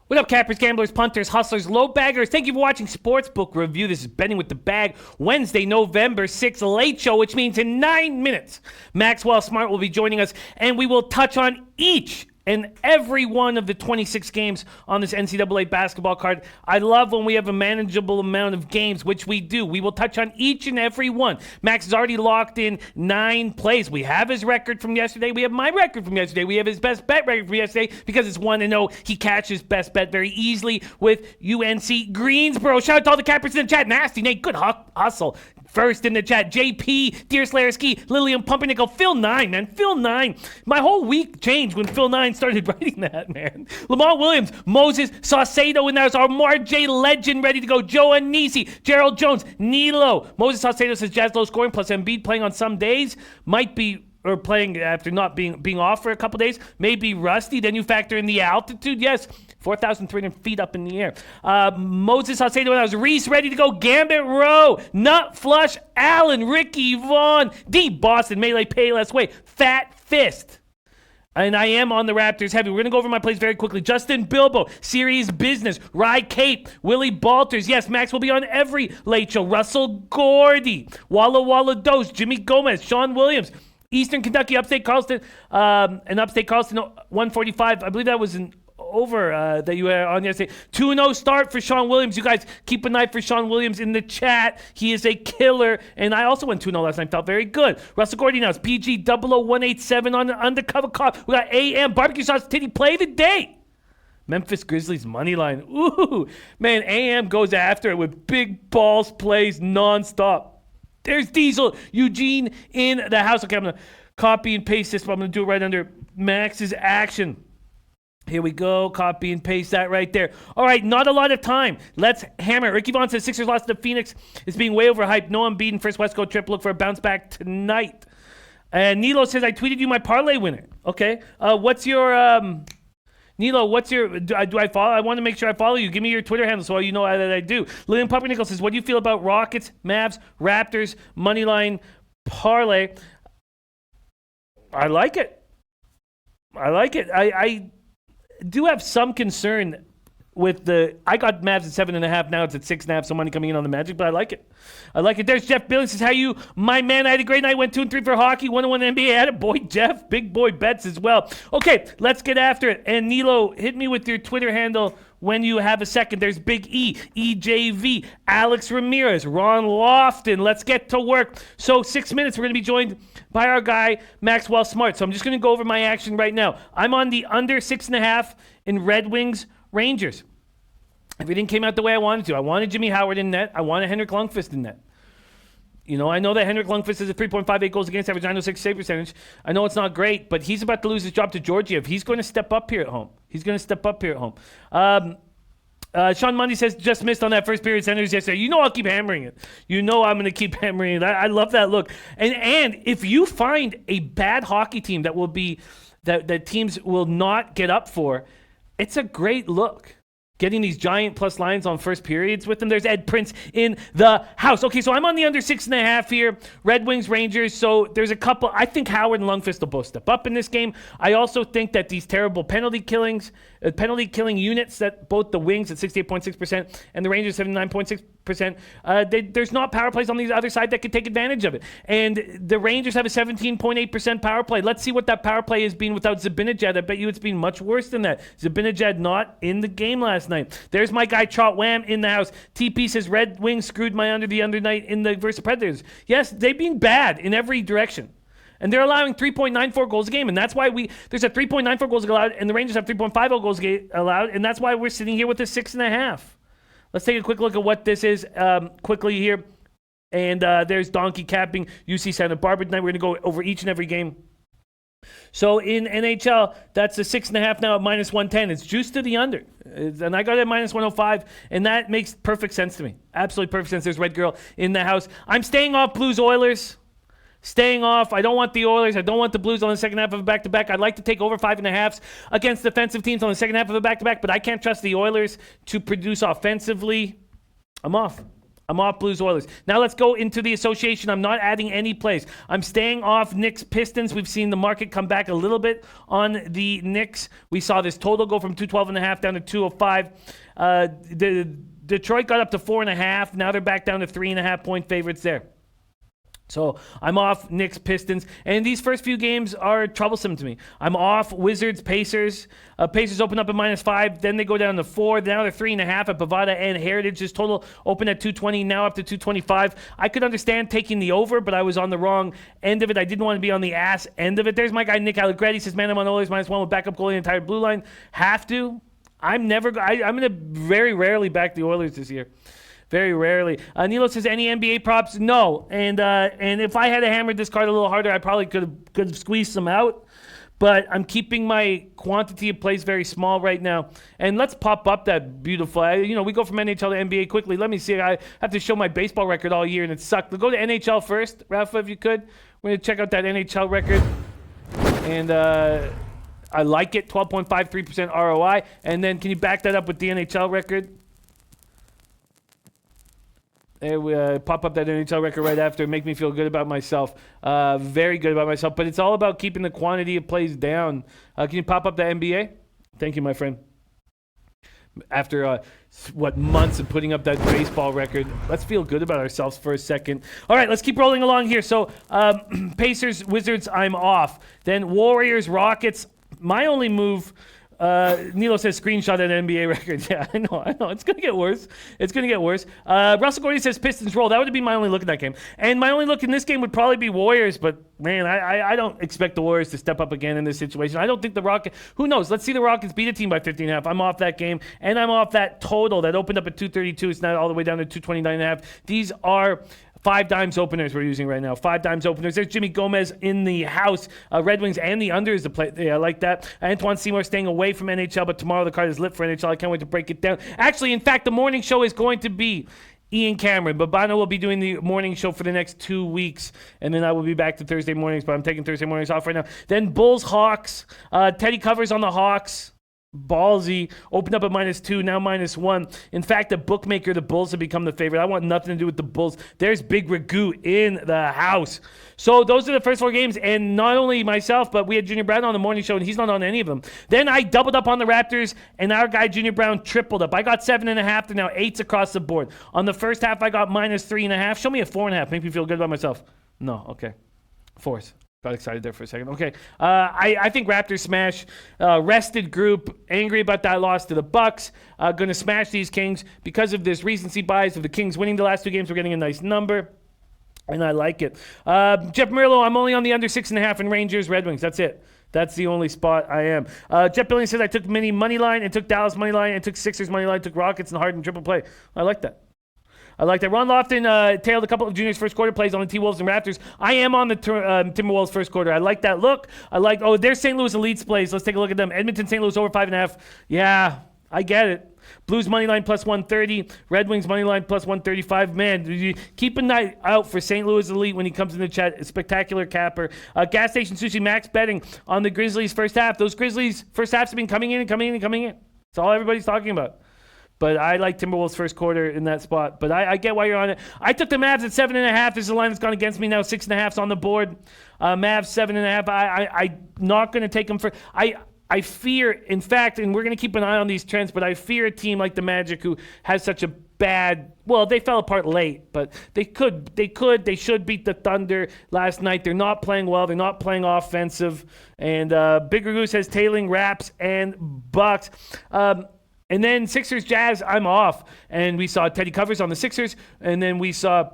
What up, cappers, gamblers, punters, hustlers, low baggers? Thank you for watching Sportsbook Review. This is Betting with the Bag, Wednesday, November 6th, late show, which means in 9 minutes, Maxwell Smart will be joining us, and we will touch on each and every one of the 26 games on this NCAA basketball card. I love when we have a manageable amount of games, which we do. We will touch on each and every one. Max has already locked in 9 plays. We have his record from yesterday. We have my record from yesterday. We have his best bet record from yesterday because it's 1-0. He catches best bet very easily with UNC Greensboro. Shout out to all the cappers in the chat. Nasty Nate, good hustle. First in the chat, JP, Deer Slayer Ski, Lillian Pumpernickel, Phil 9, man. Phil 9. My whole week changed when Phil 9 started writing that, man. Lamar Williams, Moses Saucedo, and there's our Marjay legend ready to go. Joe Anisi, Gerald Jones, Nilo. Moses Saucedo says Jazz low scoring plus Embiid playing on some days might be, or playing after not being off for a couple days, may be rusty. Then you factor in the altitude. Yes, 4,300 feet up in the air. Moses Saucedo, when I was Reese ready to go. Gambit Row, Nut Flush, Allen, Ricky Vaughn, D Boston, Melee Payless Way, Fat Fist. And I am on the Raptors heavy. We're going to go over my plays very quickly. Justin Bilbo, Serious Business, Rye Cape, Willie Balters. Yes, Max will be on every late show. Russell Gordy, Walla Walla Dose, Jimmy Gomez, Sean Williams, Eastern Kentucky, Upstate Carlston, and Upstate Carlston 145. I believe that was an over that you were on yesterday. 2-0 start for Sean Williams. You guys keep an eye for Sean Williams in the chat. He is a killer. And I also went 2-0 last night. Felt very good. Russell Gordy now is PG 00187 on the undercover call. We got AM Barbecue Sauce Titty play of the day. Memphis Grizzlies money line. Ooh, man, AM goes after it with big balls plays nonstop. There's Diesel Eugene in the house. Okay, I'm going to copy and paste this, but I'm going to do it right under Max's action. Here we go. Copy and paste that right there. All right, not a lot of time. Let's hammer it. Ricky Vaughn says Sixers lost to Phoenix. Is being way overhyped. No Embiid in first West Coast trip. Look for a bounce back tonight. And Nilo says, I tweeted you my parlay winner. Okay. What's your... Nilo, what's your... Do I follow? I want to make sure I follow you. Give me your Twitter handle so you know that I do. Lillian Pumpernickel says, what do you feel about Rockets, Mavs, Raptors, Moneyline, parlay? I like it. I do have some concern with the... I got Mavs at 7.5. Now it's at 6.5. So money coming in on the Magic, but I like it. There's Jeff Billings says, how you... My man, I had a great night. Went 2-3 for hockey. 1-1 NBA. Had a boy, Jeff. Big boy bets as well. Okay, let's get after it. And Nilo, hit me with your Twitter handle when you have a second. There's Big E, EJV, Alex Ramirez, Ron Lofton. Let's get to work. So 6 minutes, we're going to be joined by our guy, Maxwell Smart. So I'm just going to go over my action right now. I'm on the under 6.5 in Red Wings Rangers. Everything came out the way I wanted to. I wanted Jimmy Howard in net. I wanted Henrik Lundqvist in net. You know, I know that Henrik Lundqvist is a 3.58 goals against average, 906 save percentage. I know it's not great, but he's about to lose his job to Georgiev. He's going to step up here at home. Sean Mundy says, just missed on that first period centers yesterday. You know I'll keep hammering it. You know I'm going to keep hammering it. I love that look. And if you find a bad hockey team that will be that teams will not get up for, it's a great look. Getting these giant plus lines on first periods with them. There's Ed Prince in the house. Okay, so I'm on the under 6.5 here. Red Wings, Rangers. So there's a couple. I think Howard and Lundqvist will both step up in this game. I also think that these terrible penalty killing units that both the Wings at 68.6% and the Rangers 79.6%, there's not power plays on the other side that could take advantage of it. And the Rangers have a 17.8% power play. Let's see what that power play has been without Zibanejad. I bet you it's been much worse than that. Zibanejad not in the game last night. There's my guy Trot Wham in the house. TP says Red Wings screwed my under the under night in the versus Predators. Yes, they've been bad in every direction. And they're allowing 3.94 goals a game. And that's why there's a 3.94 goals allowed, and the Rangers have 3.50 goals allowed. And that's why we're sitting here with a 6.5. Let's take a quick look at what this is quickly here. And there's Donkey capping UC Santa Barbara tonight. We're going to go over each and every game. So in NHL, that's a 6.5 now at minus 110. It's juiced to the under. And I got it at minus 105. And that makes perfect sense to me. Absolutely perfect sense. There's Red Girl in the house. I'm staying off Blues Oilers. Staying off. I don't want the Oilers. I don't want the Blues on the second half of a back-to-back. I'd like to take over 5.5s against defensive teams on the second half of a back-to-back, but I can't trust the Oilers to produce offensively. I'm off. I'm off Blues Oilers. Now let's go into the association. I'm not adding any plays. I'm staying off Knicks Pistons. We've seen the market come back a little bit on the Knicks. We saw this total go from 212.5 down to 205. The Detroit got up to 4.5. Now they're back down to 3.5 point favorites there. So I'm off Knicks Pistons, and these first few games are troublesome to me. I'm off Wizards Pacers. Pacers open up at -5, then they go down to 4. Now they're 3.5 at Bovada and Heritage. This total opened at 220, now up to 225. I could understand taking the over, but I was on the wrong end of it. I didn't want to be on the ass end of it. There's my guy Nick Allegretti. Says, man, I'm on Oilers -1 with backup goalie and entire blue line. Have to. I'm going to very rarely back the Oilers this year. Very rarely. Nilo says, any NBA props? No. And if I had hammered this card a little harder, I probably could have squeezed some out. But I'm keeping my quantity of plays very small right now. And let's pop up that beautiful. We go from NHL to NBA quickly. Let me see. I have to show my baseball record all year, and it sucked. We'll go to NHL first, Rafa, if you could. We're going to check out that NHL record. And I like it, 12.53% ROI. And then can you back that up with the NHL record? There we pop up that NHL record right after. Make me feel good about myself. Very good about myself. But it's all about keeping the quantity of plays down. Can you pop up the NBA? Thank you, my friend. After, months of putting up that baseball record. Let's feel good about ourselves for a second. All right, let's keep rolling along here. So, Pacers, Wizards, I'm off. Then Warriors, Rockets. My only move... Nilo says screenshot that NBA record. Yeah, I know. It's going to get worse. Russell Gordy says Pistons roll. That would be my only look at that game. And my only look in this game would probably be Warriors, but man, I don't expect the Warriors to step up again in this situation. I don't think the Rockets, who knows? Let's see the Rockets beat a team by 15.5. I'm off that game, and I'm off that total that opened up at 232. It's now all the way down to 229.5. These are 5 dimes openers we're using right now. 5 dimes openers. There's Jimmy Gomez in the house. Red Wings and the under is the play. Yeah, I like that. Antoine Seymour staying away from NHL, but tomorrow the card is lit for NHL. I can't wait to break it down. Actually, in fact, the morning show is going to be Ian Cameron. Babano will be doing the morning show for the next 2 weeks, and then I will be back to Thursday mornings, but I'm taking Thursday mornings off right now. Then Bulls, Hawks. Teddy covers on the Hawks. Ballsy, opened up at -2, now -1. In fact, the bookmaker, the Bulls have become the favorite. I want nothing to do with the Bulls. There's Big Ragu in the house. So those are the first 4 games, and not only myself, but we had Junior Brown on the morning show, and he's not on any of them. Then I doubled up on the Raptors, and our guy Junior Brown tripled up. I got 7.5 to now 8s across the board. On the first half, I got -3.5. Show me a 4.5. Make me feel good about myself. No, okay. 4s. Got excited there for a second. Okay. I think Raptors smash. Rested group, angry about that loss to the Bucks. Going to smash these Kings because of this recency bias of the Kings winning the last 2 games. We're getting a nice number, and I like it. Jeff Merlo, I'm only on the under 6.5 in Rangers, Red Wings. That's it. That's the only spot I am. Jeff Billion says I took mini money line and took Dallas money line and took Sixers money line, took Rockets and Harden triple play. I like that. Ron Lofton tailed a couple of Junior's first quarter plays on the T-Wolves and Raptors. I am on the Timberwolves first quarter. I like that look. There's St. Louis Elites plays. Let's take a look at them. Edmonton, St. Louis over 5.5. Yeah, I get it. Blues money line +130. Red Wings money line +135. Man, keep an eye out for St. Louis Elite when he comes in the chat. Spectacular capper. Gas Station Sushi Max betting on the Grizzlies first half. Those Grizzlies first halves have been coming in. That's all everybody's talking about. But I like Timberwolves first quarter in that spot. But I get why you're on it. I took the Mavs at 7.5. This is a line that's gone against me now. 6.5's on the board. Mavs 7.5. I'm not going to take them for. I fear, in fact, and we're going to keep an eye on these trends, but I fear a team like the Magic who has such a bad. Well, they fell apart late, but they should beat the Thunder last night. They're not playing well. They're not playing offensive. And Bigger Goose has tailing Raps and Bucks. And then Sixers, Jazz, I'm off. And we saw Teddy covers on the Sixers. And then we saw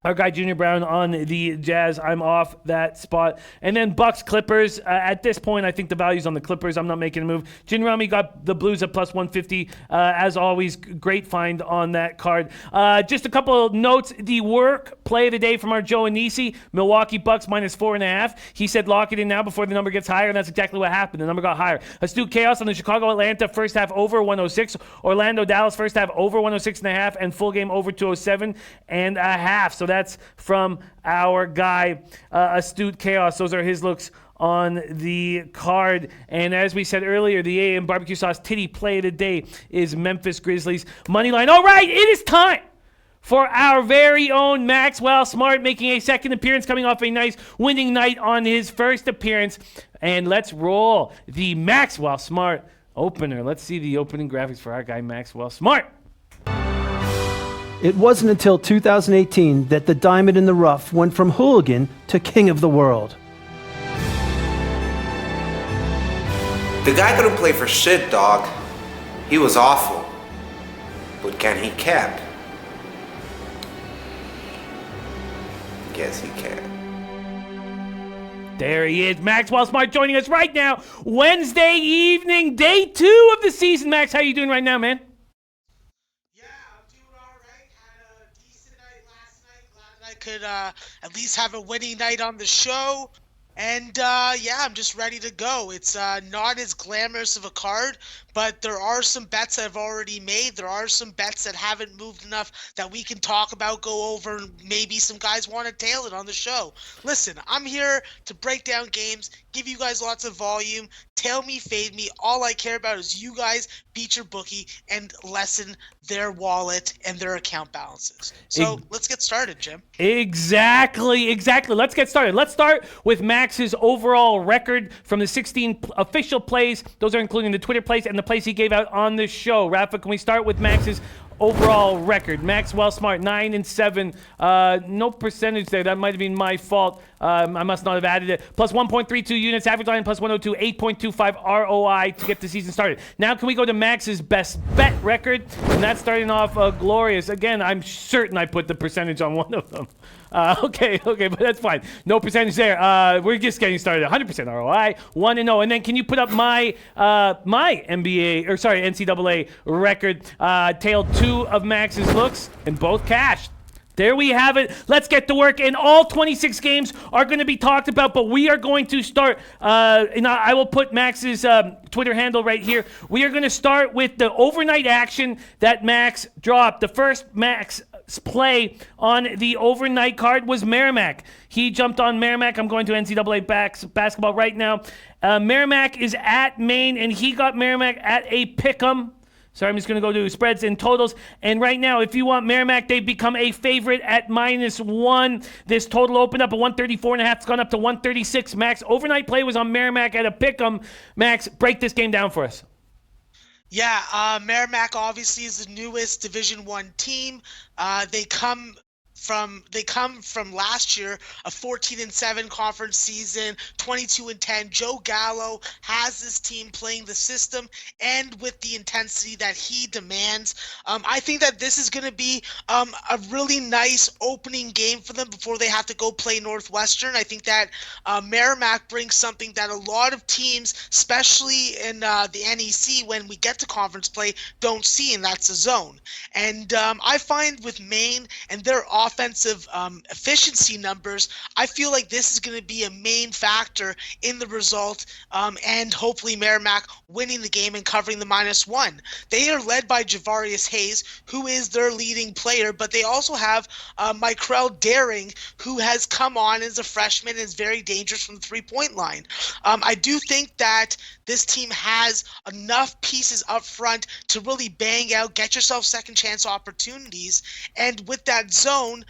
our guy Junior Brown on the Jazz. I'm off that spot. And then Bucks, Clippers. At this point, I think the value's on the Clippers. I'm not making a move. Jin Rami got the Blues at +150. As always, great find on that card. Just a couple of notes. The work play of the day from our Joe Anisi. Milwaukee Bucks -4.5. He said lock it in now before the number gets higher, and that's exactly what happened. The number got higher. Astute Chaos on the Chicago Atlanta first half over 106. Orlando Dallas first half over 106.5 and full game over 207.5. So that's from our guy, Astute Chaos. Those are his looks on the card. And as we said earlier, the AM Barbecue Sauce Titty play of the day is Memphis Grizzlies money line. All right, it is time for our very own Maxwell Smart, making a second appearance, coming off a nice winning night on his first appearance. And let's roll the Maxwell Smart opener. Let's see the opening graphics for our guy Maxwell Smart. It wasn't until 2018 that the diamond in the rough went from hooligan to king of the world. The guy couldn't play for shit, dog. He was awful. But can he cap? Yes, he can. There he is, Maxwell Smart, joining us right now. Wednesday evening, day 2 of the season. Max, how you doing right now, man? Yeah, I'm doing all right. Had a decent night last night. Glad I could at least have a winning night on the show. And yeah, I'm just ready to go. It's not as glamorous of a card, but there are some bets I've already made. There are some bets that haven't moved enough that we can talk about, go over, and maybe some guys want to tail it on the show. Listen, I'm here to break down games, give you guys lots of volume, tail me, fade me. All I care about is you guys beat your bookie and lessen their wallet and their account balances. So let's get started, Jim. Exactly. Let's get started. Let's start with Max's overall record from the 16 official plays. Those are including the Twitter plays and the plays he gave out on the show. Rafa, can we start with Max's overall record? Maxwell Smart, 9-7. No percentage there. That might have been my fault. I must not have added it. Plus 1.32 units, average line plus 102, 8.25 ROI to get the season started. Now can we go to Max's best bet record? And that's starting off glorious. Again, I'm certain I put the percentage on one of them. Okay, but that's fine. No percentage there. We're just getting started. 100% ROI, 1-0. And then can you put up my NCAA record? Tailed 2 of Max's looks and both cashed. There we have it. Let's get to work. And all 26 games are going to be talked about, but we are going to start, and I will put Max's Twitter handle right here. We are going to start with the overnight action that Max dropped. The first Max play on the overnight card was Merrimack. He jumped on Merrimack. I'm going to NCAA basketball right now. Merrimack is at Maine, and he got Merrimack at a pick'em. Sorry, I'm just going to go to spreads and totals. And right now, if you want Merrimack, they've become a favorite at -1. This total opened up at 134.5. It's gone up to 136. Max, overnight play was on Merrimack at a pick'em. Max, break this game down for us. Yeah, Merrimack obviously is the newest Division I team. They come from last year, a 14-7 conference season, 22-10. Joe Gallo has this team playing the system and with the intensity that he demands. I think that this is going to be a really nice opening game for them before they have to go play Northwestern. I think that Merrimack brings something that a lot of teams, especially in the NEC, when we get to conference play, don't see, and that's the zone. And I find with Maine and their offensive efficiency numbers, I feel like this is going to be a main factor in the result, and hopefully Merrimack winning the game and covering the -1. They are led by Javarius Hayes, who is their leading player, but they also have Michael Daring, who has come on as a freshman and is very dangerous from the three-point line. I do think that this team has enough pieces up front to really bang out, get yourself second chance opportunities, and with that zone,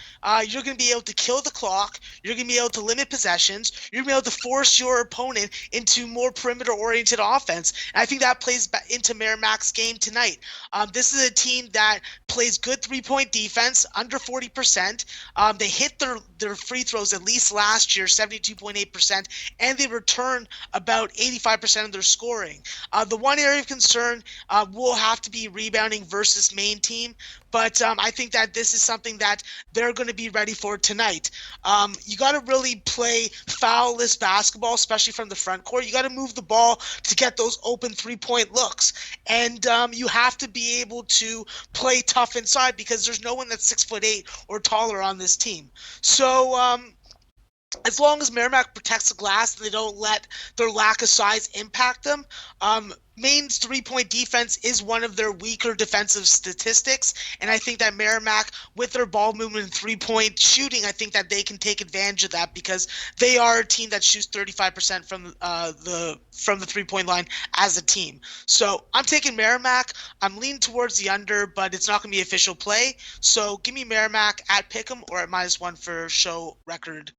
you're going to be able to kill the clock, you're going to be able to limit possessions, you're going to be able to force your opponent into more perimeter-oriented offense, and I think that plays into Merrimack's game tonight. This is a team that plays good three-point defense, under 40%. They hit their free throws at least last year, 72.8%, and they return about 85% of their scoring. The one area of concern will have to be rebounding versus Maine team, but I think that this is something that they're going to be ready for tonight. You got to really play foul-less basketball, especially from the front court. You got to move the ball to get those open three-point looks, and you have to be able to play tough inside because there's no one that's 6'8" or taller on this team. So as long as Merrimack protects the glass and they don't let their lack of size impact them, Maine's three-point defense is one of their weaker defensive statistics, and I think that Merrimack, with their ball movement and three-point shooting, I think that they can take advantage of that because they are a team that shoots 35% from the three-point line as a team. So I'm taking Merrimack. I'm leaning towards the under, but it's not going to be official play. So give me Merrimack at Pick'em or at -1 for show record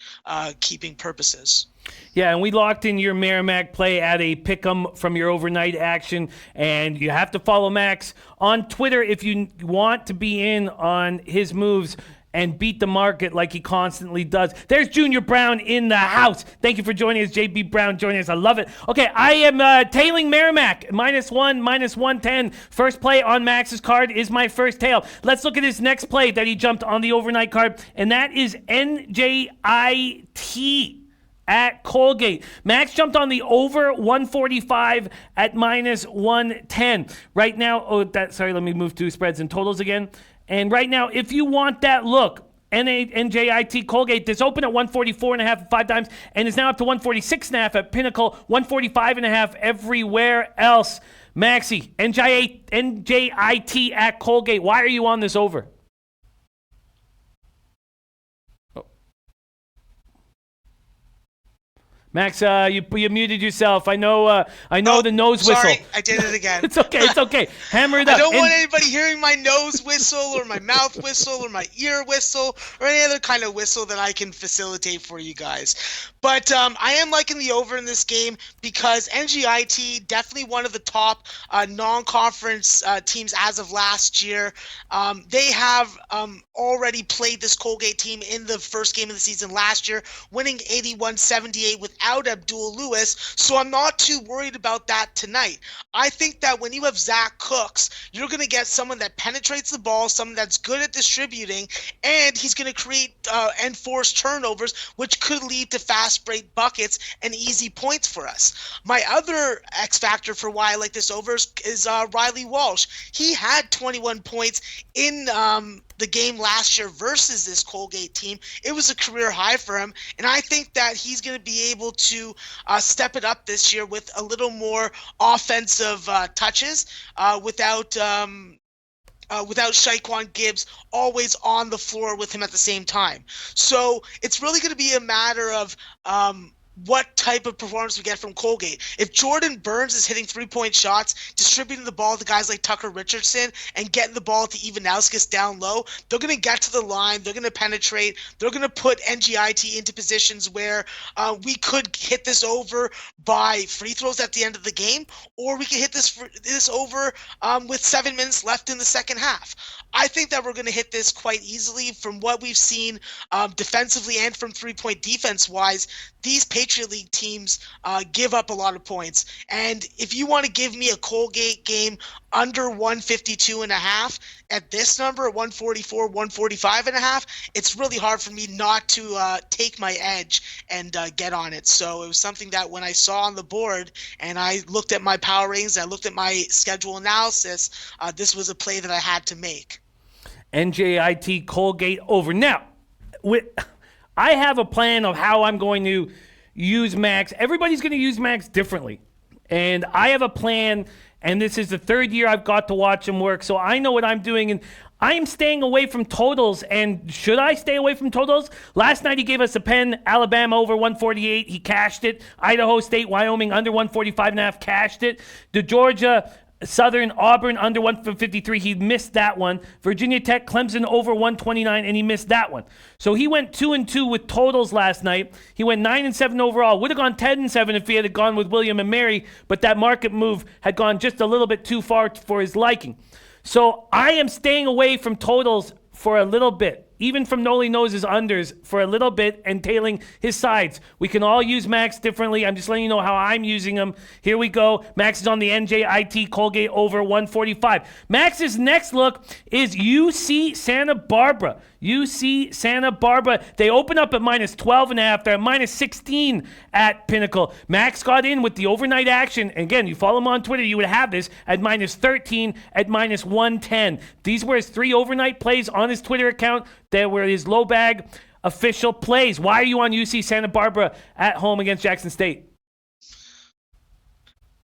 keeping purposes. Yeah, and we locked in your Merrimack play at a pick'em from your overnight action, and you have to follow Max on Twitter if you want to be in on his moves and beat the market like he constantly does. There's Junior Brown in the house. Thank you for joining us, JB Brown joining us. I love it. Okay, I am tailing Merrimack, -1, -110. First play on Max's card is my first tail. Let's look at his next play that he jumped on the overnight card, and that is NJIT at Colgate. Max jumped on the over 145 at -110. Right now, let me move to spreads and totals again. And right now, if you want that look, NJIT Colgate, this opened at 144.5 5 times and is now up to 146.5 at Pinnacle, 145.5 everywhere else. Maxie, NJIT at Colgate, why are you on this over? Max, you muted yourself. I know the nose whistle. Sorry, I did it again. It's okay. Hammer it up. I don't want anybody hearing my nose whistle or my mouth whistle or my ear whistle or any other kind of whistle that I can facilitate for you guys. But I am liking the over in this game because NGIT, definitely one of the top non-conference teams as of last year. They have already played this Colgate team in the first game of the season last year, winning 81-78 without Abdul Lewis, so I'm not too worried about that tonight. I think that when you have Zach Cooks, you're going to get someone that penetrates the ball, someone that's good at distributing, and he's going to create and force turnovers, which could lead to fast break buckets and easy points for us. My other X factor for why I like this over is Riley Walsh. He had 21 points in the game last year versus this Colgate team. It was a career high for him, and I think that he's going to be able to step it up this year with a little more offensive touches without Shaquan Gibbs always on the floor with him at the same time. So it's really going to be a matter of what type of performance we get from Colgate. If Jordan Burns is hitting three-point shots, distributing the ball to guys like Tucker Richardson, and getting the ball to Ivanauskas down low, they're going to get to the line, they're going to penetrate, they're going to put NGIT into positions where we could hit this over by free throws at the end of the game, or we could hit this over with 7 minutes left in the second half. I think that we're going to hit this quite easily from what we've seen defensively and from three-point defense-wise. These Patriot League teams give up a lot of points. And if you want to give me a Colgate game under 152.5 at this number, at 144, 145.5, it's really hard for me not to take my edge and get on it. So it was something that when I saw on the board and I looked at my power ratings, I looked at my schedule analysis, this was a play that I had to make. NJIT Colgate over. Now, I have a plan of how I'm going to use Max. Everybody's going to use Max differently. And I have a plan, and this is the third year I've got to watch him work, so I know what I'm doing. And I am staying away from totals. And should I stay away from totals? Last night he gave us a Penn, Alabama over 148. He cashed it. Idaho State, Wyoming under 145.5, cashed it. The Georgia Southern, Auburn under 153, he missed that one. Virginia Tech, Clemson over 129, and he missed that one. So he went 2-2 with totals last night. He went 9-7 overall. Would have gone 10-7 if he had gone with William and Mary, but that market move had gone just a little bit too far for his liking. So I am staying away from totals for a little bit, even from Noli Knows' unders for a little bit and tailing his sides. We can all use Max differently. I'm just letting you know how I'm using him. Here we go. Max is on the NJIT Colgate over 145. Max's next look is UC Santa Barbara. UC Santa Barbara. They open up at -12.5. They're at -16 at Pinnacle. Max got in with the overnight action. And again, you follow him on Twitter, you would have this at -13 at -110. These were his 3 overnight plays on his Twitter account. There were his low bag official plays. Why are you on UC Santa Barbara at home against Jackson State?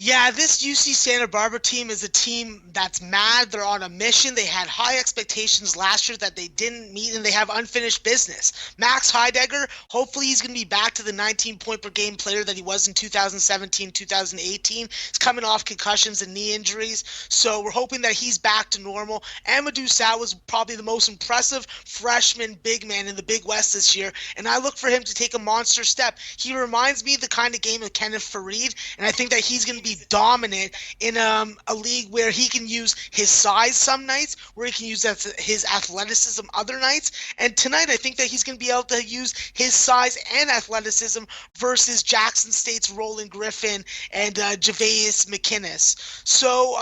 Yeah, this UC Santa Barbara team is a team that's mad. They're on a mission. They had high expectations last year that they didn't meet, and they have unfinished business. Max Heidegger, hopefully he's going to be back to the 19-point per game player that he was in 2017, 2018. He's coming off concussions and knee injuries, so we're hoping that he's back to normal. Amadou Sow was probably the most impressive freshman big man in the Big West this year, and I look for him to take a monster step. He reminds me of the kind of game of Kenneth Faried, and I think that he's going to be dominant in a league where he can use his size some nights, where he can use his athleticism other nights. And tonight, I think that he's going to be able to use his size and athleticism versus Jackson State's Roland Griffin and Javius McInnes. So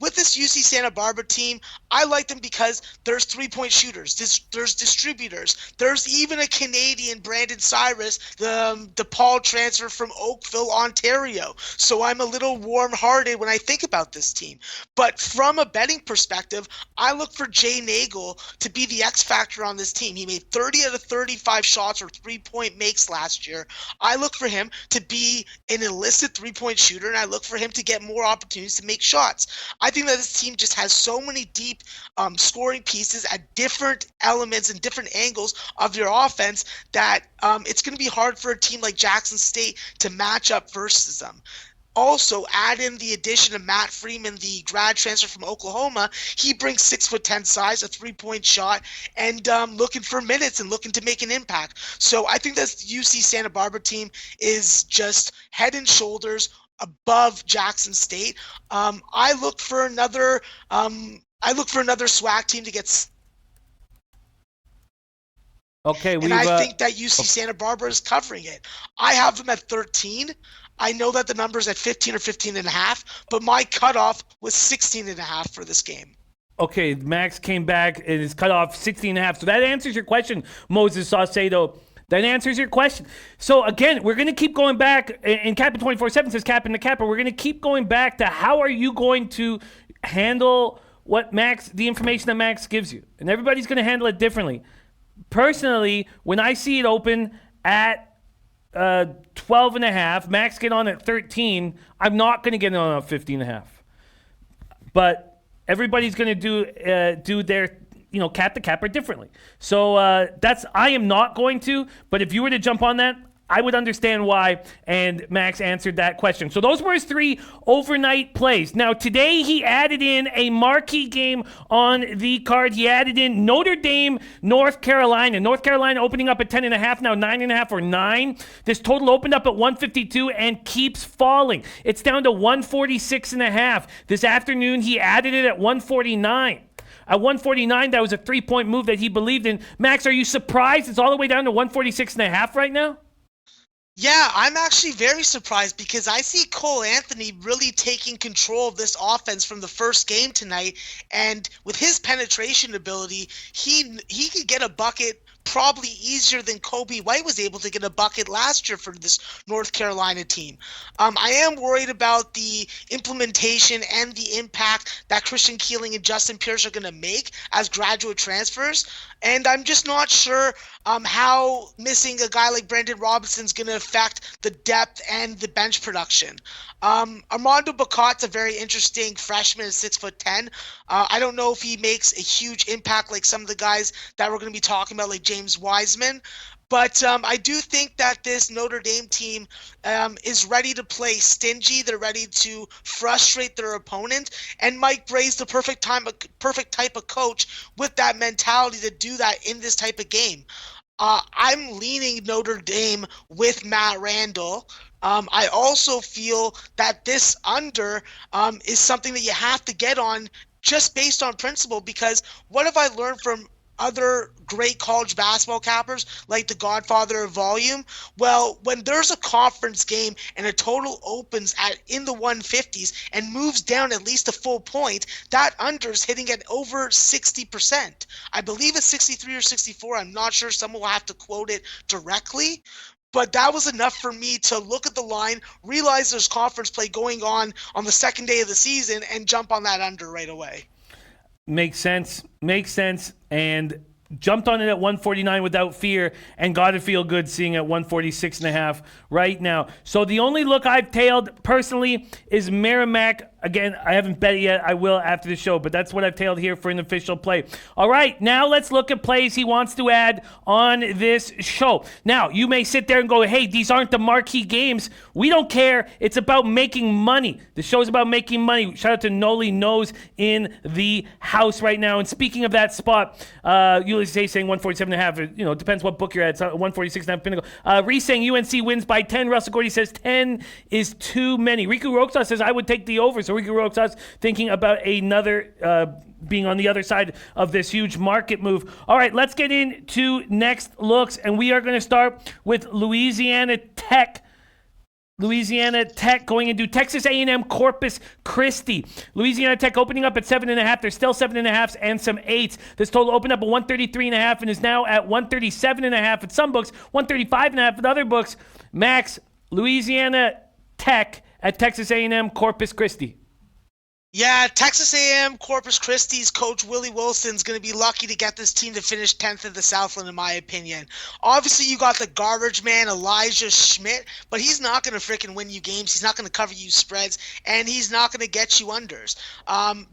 with this UC Santa Barbara team, I like them because there's three-point shooters, there's distributors, there's even a Canadian, Brandon Cyrus, the DePaul transfer from Oakville, Ontario. So I'm a little warm-hearted when I think about this team. But from a betting perspective, I look for Jay Nagel to be the X factor on this team. He made 30 out of 35 shots or three-point makes last year. I look for him to be an illicit three-point shooter, and I look for him to get more opportunities to make shots. I think that this team just has so many deep scoring pieces at different elements and different angles of your offense that it's going to be hard for a team like Jackson State to match up versus them. Also, add in the addition of Matt Freeman, the grad transfer from Oklahoma. He brings 6'10" size, a three-point shot, and looking for minutes and looking to make an impact. So I think that the UC Santa Barbara team is just head and shoulders above Jackson State. I look for another SWAC team to get. Okay, and I think that UC Santa Barbara is covering it. I have them at 13. I know that the number's at 15 or 15 and a half, but my cutoff was 16 and a half for this game. Okay, Max came back and is cut off 16 and a half. So that answers your question, Moses Saucedo. That answers your question. So again, we're going to keep going back, and Captain 24/7 says Captain the Capper. We're going to keep going back to how are you going to handle the information that Max gives you. And everybody's going to handle it differently. Personally, when I see it open at 12 and a half, Max get on at 13, I'm not going to get on at 15 and a half. But everybody's going to do their, cap the capper differently. So I am not going to, but if you were to jump on that, I would understand why, and Max answered that question. So those were his 3 overnight plays. Now, today he added in a marquee game on the card. He added in Notre Dame, North Carolina. North Carolina opening up at 10.5, now 9.5 or 9. This total opened up at 152 and keeps falling. It's down to 146.5. This afternoon, he added it at 149. At 149, that was a 3-point move that he believed in. Max, are you surprised it's all the way down to 146.5 right now? Yeah, I'm actually very surprised because I see Cole Anthony really taking control of this offense from the first game tonight, and with his penetration ability, he could get a bucket probably easier than Kobe White was able to get a bucket last year for this North Carolina team. I am worried about the implementation and the impact that Christian Keeling and Justin Pierce are going to make as graduate transfers, and I'm just not sure how missing a guy like Brandon Robinson is going to affect the depth and the bench production. Armando Bacot's a very interesting freshman at 6'10". I don't know if he makes a huge impact like some of the guys that we're going to be talking about, like James Wiseman. But I do think that this Notre Dame team is ready to play stingy. They're ready to frustrate their opponent. And Mike Bray's the perfect type of coach with that mentality to do that in this type of game. I'm leaning Notre Dame with Matt Randall. I also feel that this under is something that you have to get on just based on principle, because what have I learned from other great college basketball cappers like the godfather of volume? Well, when there's a conference game and a total opens in the 150s and moves down at least a full point, that under's hitting at over 60%. I believe it's 63 or 64. I'm not sure. Someone will have to quote it directly. But that was enough for me to look at the line, realize there's conference play going on the second day of the season, and jump on that under right away. Makes sense. And jumped on it at 149 without fear and got to feel good seeing at 146.5 right now. So the only look I've tailed personally is Merrimack. Again, I haven't bet it yet. I will after the show, but that's what I've tailed here for an official play. All right, now let's look at plays he wants to add on this show. Now, you may sit there and go, hey, these aren't the marquee games. We don't care. It's about making money. The show's about making money. Shout out to Noli Knows in the house right now. And speaking of that spot, Ulysses saying 147.5. You know, depends what book you're at. It's 146.5 pinnacle. Reese saying UNC wins by 10. Russell Gordy says 10 is too many. Riku Roxa says I would take the over. So Riku Roxas thinking about another being on the other side of this huge market move. All right, let's get into next looks, and we are going to start with Louisiana Tech. Louisiana Tech going into Texas A&M Corpus Christi. Louisiana Tech opening up at 7.5. There's still 7.5s and some 8s. This total opened up at 133.5 and is now at 137.5 at some books, 135.5 at other books. Max, Louisiana Tech at Texas A&M Corpus Christi. Yeah, Texas A&M Corpus Christi's coach Willie Wilson's going to be lucky to get this team to finish 10th in the Southland, in my opinion. Obviously, you got the garbage man, Elijah Schmidt, but he's not going to freaking win you games. He's not going to cover you spreads, and he's not going to get you unders.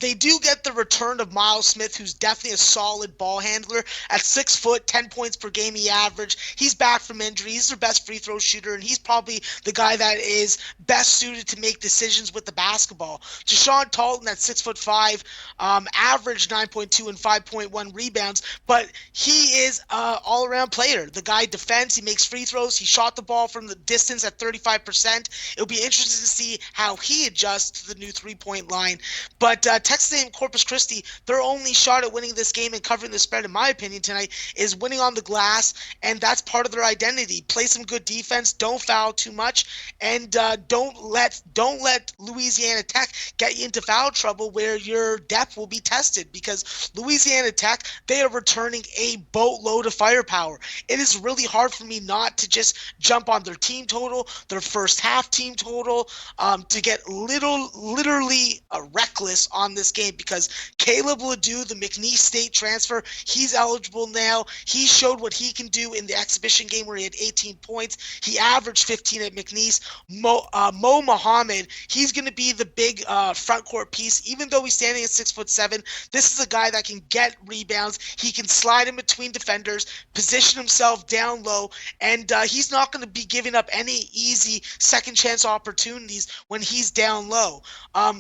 They do get the return of Miles Smith, who's definitely a solid ball handler. At 6 foot, 10 points per game he averaged. He's back from injury. He's their best free throw shooter, and he's probably the guy that is best suited to make decisions with the basketball. Deshaun Talton at 6'5", averaged 9.2 and 5.1 rebounds, but he is an all-around player. The guy defends, he makes free throws, he shot the ball from the distance at 35%. It'll be interesting to see how he adjusts to the new three-point line. But Texas A&M Corpus Christi, their only shot at winning this game and covering the spread, in my opinion, tonight, is winning on the glass, and that's part of their identity. Play some good defense, don't foul too much, and don't let Louisiana Tech get you into foul trouble where your depth will be tested, because Louisiana Tech, they are returning a boatload of firepower. It is really hard for me not to just jump on their team total, their first half team total, to get literally reckless on this game, because Caleb Ledoux, the McNeese State transfer, he's eligible now. He showed what he can do in the exhibition game where he had 18 points. He averaged 15 at McNeese. Mo Muhammad, he's going to be the big front court piece. Even though he's standing at 6'7", this is a guy that can get rebounds. He can slide in between defenders, position himself down low, and he's not going to be giving up any easy second chance opportunities when he's down low.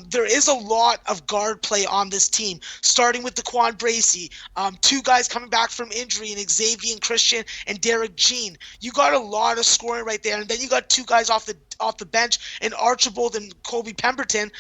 There is a lot of guard play on this team, starting with Daquan Bracey, two guys coming back from injury in Xavier Christian and Derek Jean. You got a lot of scoring right there, and then you got two guys off the bench, and Archibald and Jacoby Pemberton,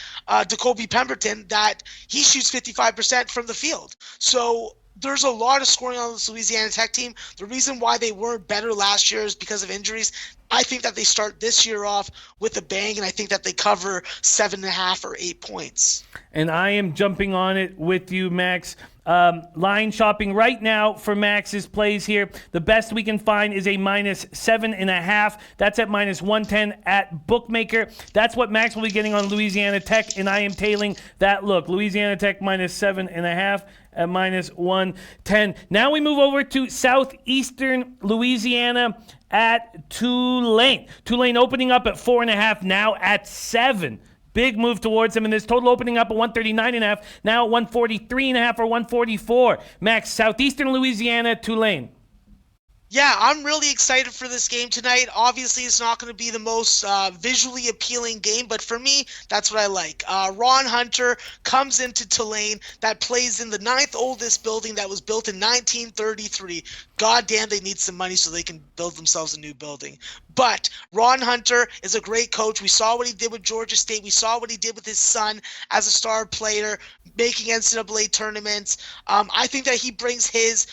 that he shoots 55% from the field. So there's a lot of scoring on this Louisiana Tech team. The reason why they weren't better last year is because of injuries. I think that they start this year off with a bang, and I think that they cover 7.5 or 8 points. And I am jumping on it with you, Max. Line shopping right now for Max's plays here. The best we can find is a -7.5. That's at -110 at Bookmaker. That's what Max will be getting on Louisiana Tech, and I am tailing that look. Louisiana Tech -7.5 at -110. Now we move over to Southeastern Louisiana at Tulane. Tulane opening up at 4.5, now at 7. Big move towards him, and this total opening up at 139.5, now at 143.5 or 144. Max, Southeastern Louisiana, Tulane. Yeah, I'm really excited for this game tonight. Obviously, it's not going to be the most visually appealing game, but for me, that's what I like. Ron Hunter comes into Tulane that plays in the 9th oldest building that was built in 1933. God damn, they need some money so they can build themselves a new building. But Ron Hunter is a great coach. We saw what he did with Georgia State. We saw what he did with his son as a star player, making NCAA tournaments. I think that he brings his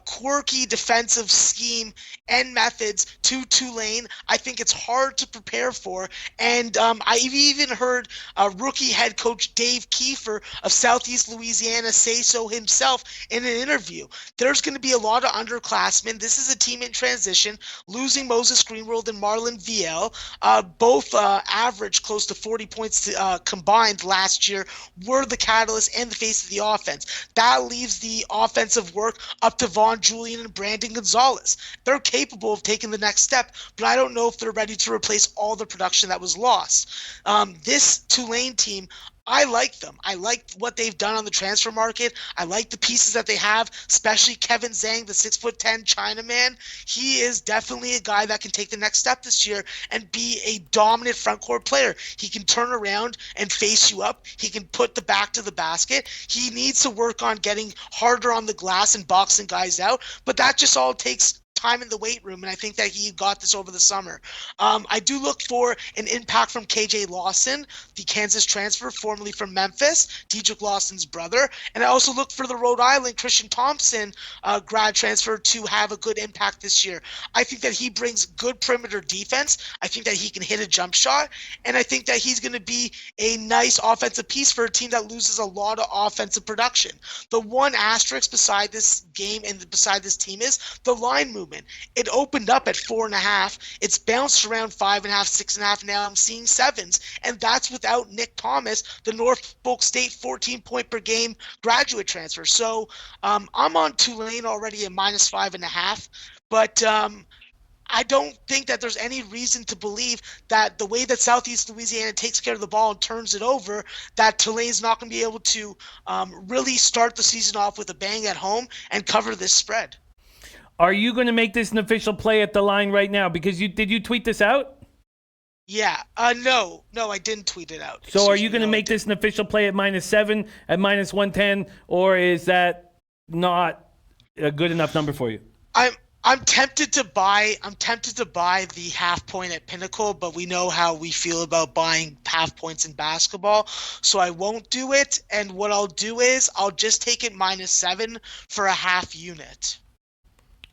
quirky defensive scheme and methods to Tulane. I think it's hard to prepare for. And I've even heard rookie head coach Dave Kiefer of Southeast Louisiana say so himself in an interview. There's going to be a lot of underclass upperclassmen. This is a team in transition, losing Moses Greenwold and Marlon VL. Both averaged close to 40 points combined last year, were the catalyst and the face of the offense. That leaves the offensive work up to Vaughn Julian and Brandon Gonzalez. They're capable of taking the next step, but I don't know if they're ready to replace all the production that was lost. This Tulane team, I like them. I like what they've done on the transfer market. I like the pieces that they have, especially Kevin Zhang, the 6'10" Chinaman. He is definitely a guy that can take the next step this year and be a dominant front court player. He can turn around and face you up. He can put the back to the basket. He needs to work on getting harder on the glass and boxing guys out, but that just all takes time in the weight room, and I think that he got this over the summer. I do look for an impact from KJ Lawson, the Kansas transfer, formerly from Memphis, Dedrick Lawson's brother, and I also look for the Rhode Island Christian Thompson grad transfer to have a good impact this year. I think that he brings good perimeter defense. I think that he can hit a jump shot, and I think that he's going to be a nice offensive piece for a team that loses a lot of offensive production. The one asterisk beside this game and beside this team is the line movement. It opened up at 4.5. It's bounced around 5.5, 6.5. Now I'm seeing 7s, and that's without Nick Thomas, the Norfolk State 14-point per game graduate transfer. So I'm on Tulane already at -5.5, but I don't think that there's any reason to believe that the way that Southeast Louisiana takes care of the ball and turns it over, that Tulane's not going to be able to really start the season off with a bang at home and cover this spread. Are you going to make this an official play at the line right now? Because did you tweet this out? Yeah. No, I didn't tweet it out. So are you going to make this an official play at -7, at -110, or is that not a good enough number for you? I'm tempted to buy the half point at Pinnacle, but we know how we feel about buying half points in basketball, so I won't do it. And what I'll do is I'll just take it -7 for a half unit.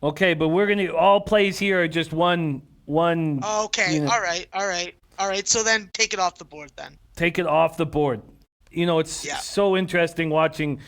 Okay, but we're gonna all plays here are just one. Okay, unit. all right. So then take it off the board then. Take it off the board. It's so interesting watching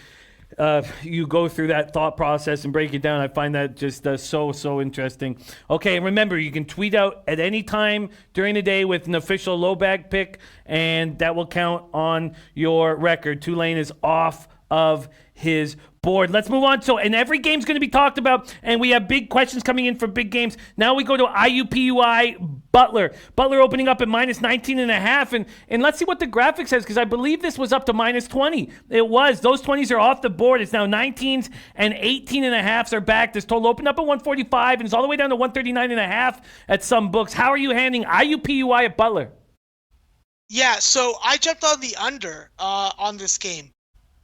you go through that thought process and break it down. I find that just so interesting. Okay, and remember, you can tweet out at any time during the day with an official low bag pick, and that will count on your record. Tulane is off of his board. Let's move on. So, and every game's going to be talked about, and we have big questions coming in for big games. Now we go to IUPUI Butler. Butler opening up at -19.5, and let's see what the graphic says, because I believe this was up to -20. It was. Those 20s are off the board. It's now 19s and 18.5s are back. This total opened up at 145 and it's all the way down to 139.5 at some books. How are you handling IUPUI at Butler? Yeah, so I jumped on the under on this game.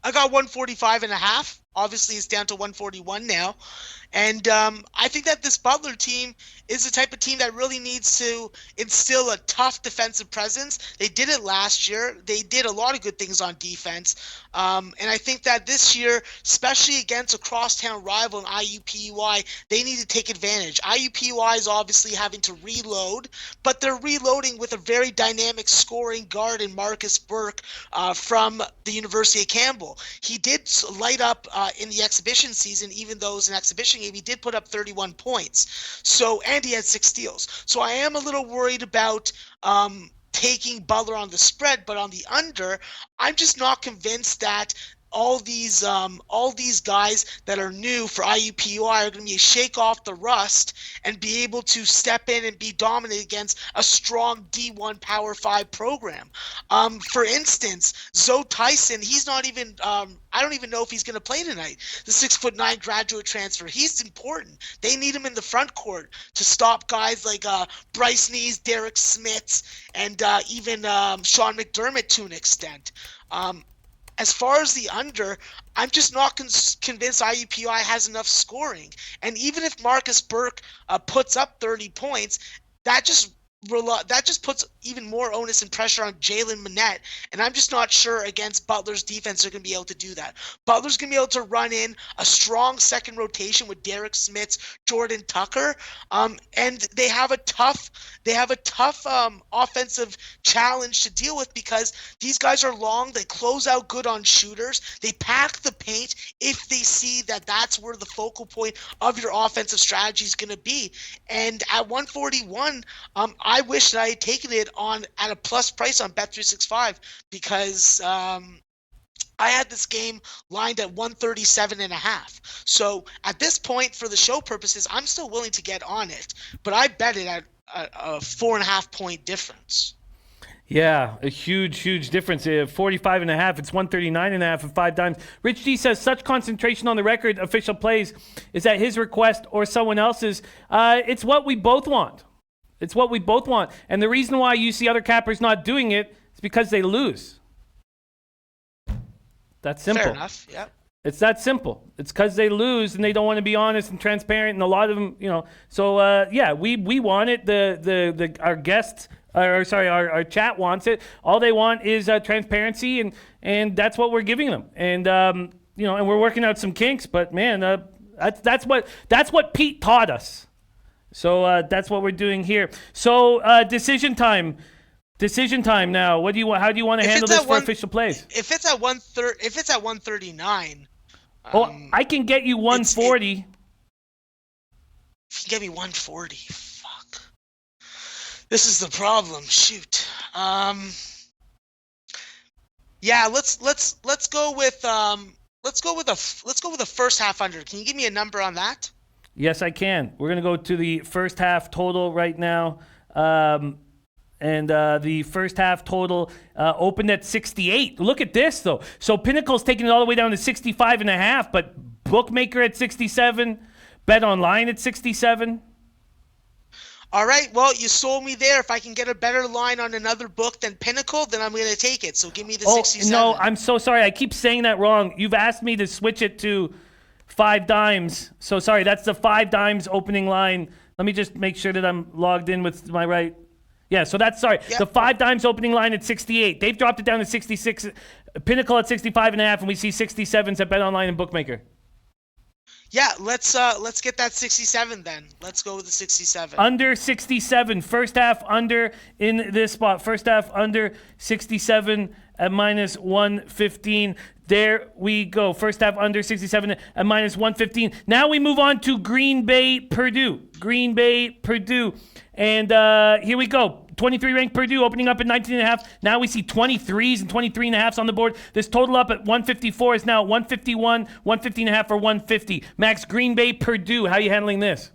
I got 145.5. Obviously, it's down to 141 now. And I think that this Butler team is the type of team that really needs to instill a tough defensive presence. They did it last year. They did a lot of good things on defense. And I think that this year, especially against a crosstown rival in IUPUI, they need to take advantage. IUPUI is obviously having to reload, but they're reloading with a very dynamic scoring guard in Marcus Burke from the University of Campbell. He did light up in the exhibition season, even though it was an exhibition game. He did put up 31 points. And he had 6 steals. So I am a little worried about taking Butler on the spread, but on the under, I'm just not convinced that all these guys that are new for IUPUI are going to be shake off the rust and be able to step in and be dominant against a strong D1 Power 5 program. For instance, Zoe Tyson, he's not even I don't even know if he's going to play tonight. The 6'9" graduate transfer, he's important. They need him in the front court to stop guys like Bryce Nees, Derek Smits, and even Sean McDermott to an extent. As far as the under, I'm just not convinced IUPUI has enough scoring. And even if Marcus Burke puts up 30 points, that just that just puts even more onus and pressure on Jalen Minette, and I'm just not sure against Butler's defense they're going to be able to do that. Butler's going to be able to run in a strong second rotation with Derek Smits, Jordan Tucker, and they have a tough offensive challenge to deal with because these guys are long. They close out good on shooters. They pack the paint if they see that that's where the focal point of your offensive strategy is going to be. And at 141, I wish that I had taken it at a plus price on Bet365 because I had this game lined at 137.5. So at this point, for the show purposes, I'm still willing to get on it, but I bet it at a 4.5 point difference. Yeah, a huge difference. 45.5, it's 139.5 at 5 dimes. Rich G says such concentration on the record official plays. Is that his request or someone else's? It's what we both want. It's what we both want. And the reason why you see other cappers not doing it is because they lose. That's simple. Fair enough, yeah. It's that simple. It's because they lose and they don't want to be honest and transparent, and a lot of them, So yeah, we want it. Our guests, our chat wants it. All they want is transparency, and that's what we're giving them. And and we're working out some kinks. But man, that's what Pete taught us. So that's what we're doing here. So decision time. Decision time now. How do you want to handle this for official plays? If it's at 139. I can get you 140. If you can get me 140, fuck. This is the problem. Shoot. Yeah, let's go with a first half under. Can you give me a number on that? Yes, I can. We're gonna go to the first half total right now. And the first half total opened at 68. Look at this, though. So Pinnacle's taking it all the way down to 65.5, but Bookmaker at 67, Bet Online at 67. All right, well, you sold me there. If I can get a better line on another book than Pinnacle, then I'm going to take it. So give me the 67. No, I'm so sorry. I keep saying that wrong. You've asked me to switch it to 5 dimes. So sorry, that's the 5 dimes opening line. Let me just make sure that I'm logged in with my right... Yeah, so that's, sorry, Yep. The 5 dimes opening line at 68. They've dropped it down to 66. Pinnacle at 65.5, and we see 67s at Bet Online and Bookmaker. Yeah, let's get that 67 then. Let's go with the 67. Under 67. First half under in this spot. First half under 67 at minus 115. There we go. First half under 67 at minus 115. Now we move on to Green Bay, Purdue. Green Bay, Purdue. And here we go. 23 ranked Purdue opening up at 19.5. Now we see 23s and 23.5s on the board. This total up at 154 is now 151, 150.5 or 150. Max, Green Bay, Purdue. How are you handling this?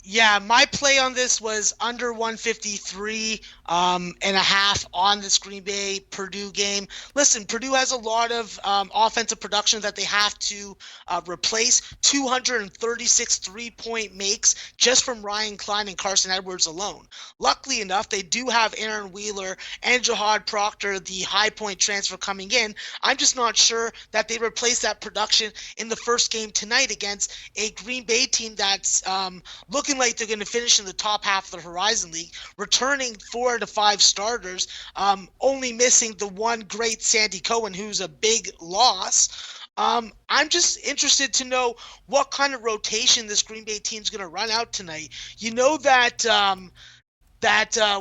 Yeah, my play on this was under 153 and a half on this Green Bay Purdue game. Listen, Purdue has a lot of offensive production that they have to replace. 236 3-point makes just from Ryan Klein and Carson Edwards alone. Luckily enough, they do have Aaron Wheeler and Jahad Proctor, the high point transfer, coming in. I'm just not sure that they replace that production in the first game tonight against a Green Bay team that's looking like they're going to finish in the top half of the Horizon League, returning 4 to 5 starters, only missing the one great Sandy Cohen, who's a big loss. I'm just interested to know what kind of rotation this Green Bay team's going to run out tonight. You know that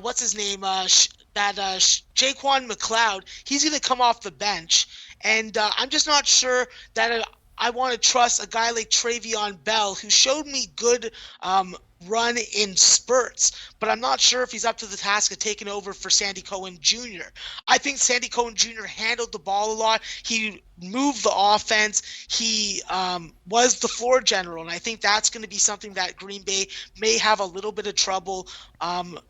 what's his name? Jaquan McLeod, he's going to come off the bench, and I'm just not sure that I want to trust a guy like Travion Bell, who showed me good run in spurts, but I'm not sure if he's up to the task of taking over for Sandy Cohen Jr. I think Sandy Cohen Jr. handled the ball a lot. He moved the offense. He was the floor general, and I think that's going to be something that Green Bay may have a little bit of trouble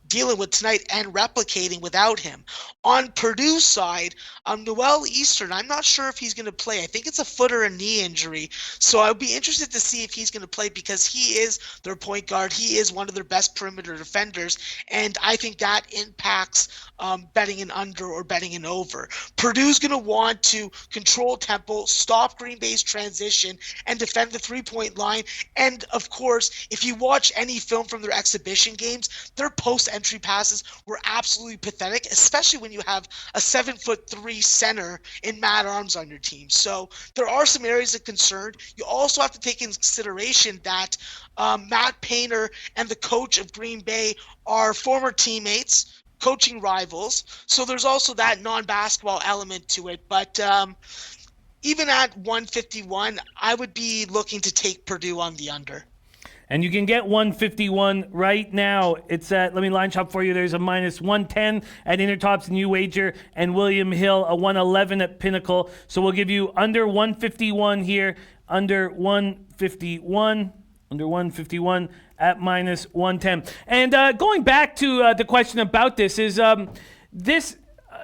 dealing with tonight and replicating without him. On Purdue's side, Noel Eastern, I'm not sure if he's going to play. I think it's a foot or a knee injury, so I'd be interested to see if he's going to play because he is their point guard. He he is one of their best perimeter defenders, and I think that impacts betting an under or betting an over. Purdue's going to want to control tempo, stop Green Bay's transition, and defend the three-point line. And, of course, if you watch any film from their exhibition games, their post-entry passes were absolutely pathetic, especially when you have a 7'3" center in Matt Arms on your team. So there are some areas of concern. You also have to take into consideration that Matt Painter and the coach of Green Bay are former teammates, coaching rivals. So there's also that non-basketball element to it. But even at 151, I would be looking to take Purdue on the under. And you can get 151 right now. It's at, let me line shop for you. There's a minus 110 at Intertop's New Wager and William Hill, a 111 at Pinnacle. So we'll give you under 151 here, under 151 at minus 110. And going back to the question about this is this,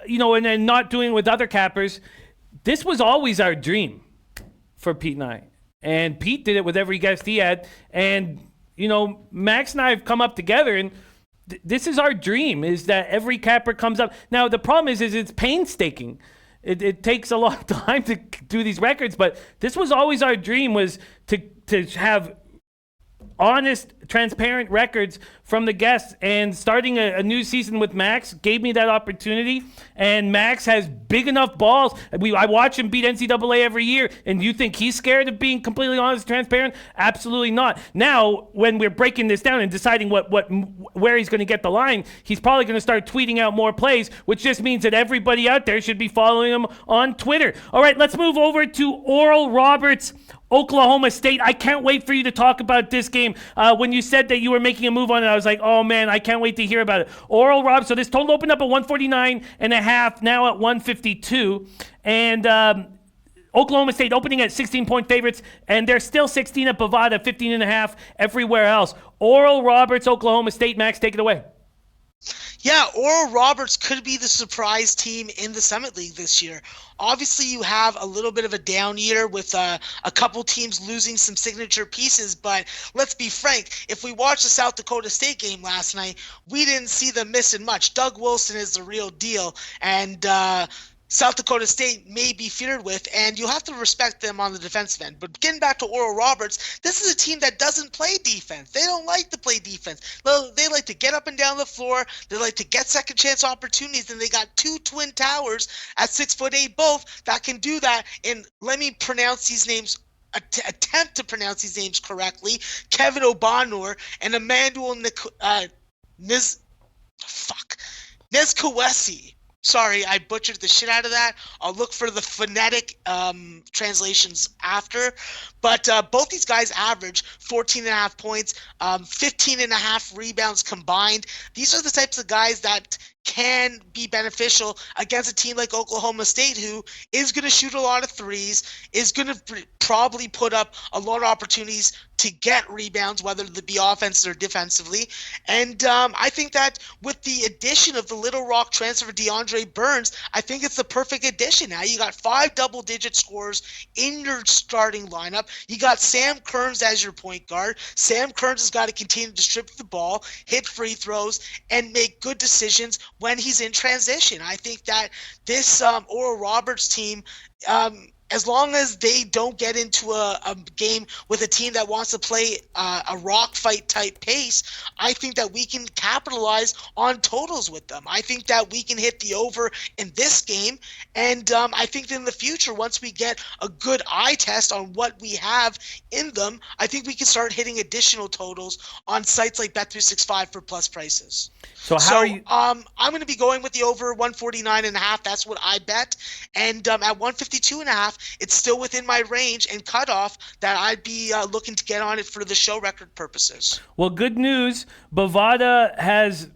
and not doing it with other cappers, this was always our dream for Pete and I. And Pete did it with every guest he had. And, Max and I have come up together, and this is our dream, is that every capper comes up. Now, the problem is it's painstaking. It takes a lot of time to do these records, but this was always our dream, was to have honest, transparent records from the guests. And starting a new season with Max gave me that opportunity. And Max has big enough balls. I watch him beat NCAA every year. And you think he's scared of being completely honest, transparent? Absolutely not. Now, when we're breaking this down and deciding where he's going to get the line, he's probably going to start tweeting out more plays, which just means that everybody out there should be following him on Twitter. All right, let's move over to Oral Roberts, Oklahoma State. I can't wait for you to talk about this game. When you said that you were making a move on it, I was like, oh man, I can't wait to hear about it. Oral Roberts, so this total opened up at 149.5, now at 152. And Oklahoma State opening at 16-point favorites, and they're still 16 at Bovada, 15.5 everywhere else. Oral Roberts, Oklahoma State. Max, take it away. Yeah, Oral Roberts could be the surprise team in the Summit League this year. Obviously, you have a little bit of a down year with a couple teams losing some signature pieces, but let's be frank, if we watched the South Dakota State game last night, we didn't see them missing much. Doug Wilson is the real deal, and South Dakota State may be feared with, and you'll have to respect them on the defensive end. But getting back to Oral Roberts, this is a team that doesn't play defense. They don't like to play defense. They like to get up and down the floor. They like to get second chance opportunities, and they got two twin towers at 6'8" both that can do that. And let me pronounce these names. Attempt to pronounce these names correctly. Kevin Obanor and Emmanuel Nzkwesi. Sorry, I butchered the shit out of that. I'll look for the phonetic translations after. But both these guys average 14.5 points, 15.5 rebounds combined. These are the types of guys that can be beneficial against a team like Oklahoma State, who is going to shoot a lot of threes, is going to probably put up a lot of opportunities to get rebounds, whether it be offensively or defensively. And I think that with the addition of the Little Rock transfer DeAndre Burns, I think it's the perfect addition. Now you got 5 double-digit scores in your starting lineup. You got Sam Kearns as your point guard. Sam Kearns has got to continue to distribute the ball, hit free throws, and make good decisions when he's in transition. I think that this Oral Roberts team, as long as they don't get into a game with a team that wants to play a rock fight type pace, I think that we can capitalize on totals with them. I think that we can hit the over in this game, and I think that in the future, once we get a good eye test on what we have in them, I think we can start hitting additional totals on sites like Bet365 for plus prices. So are you? I'm going to be going with the over 149.5. That's what I bet, and at 152.5. It's still within my range and cutoff that I'd be looking to get on it for the show record purposes. Well, good news. Bovada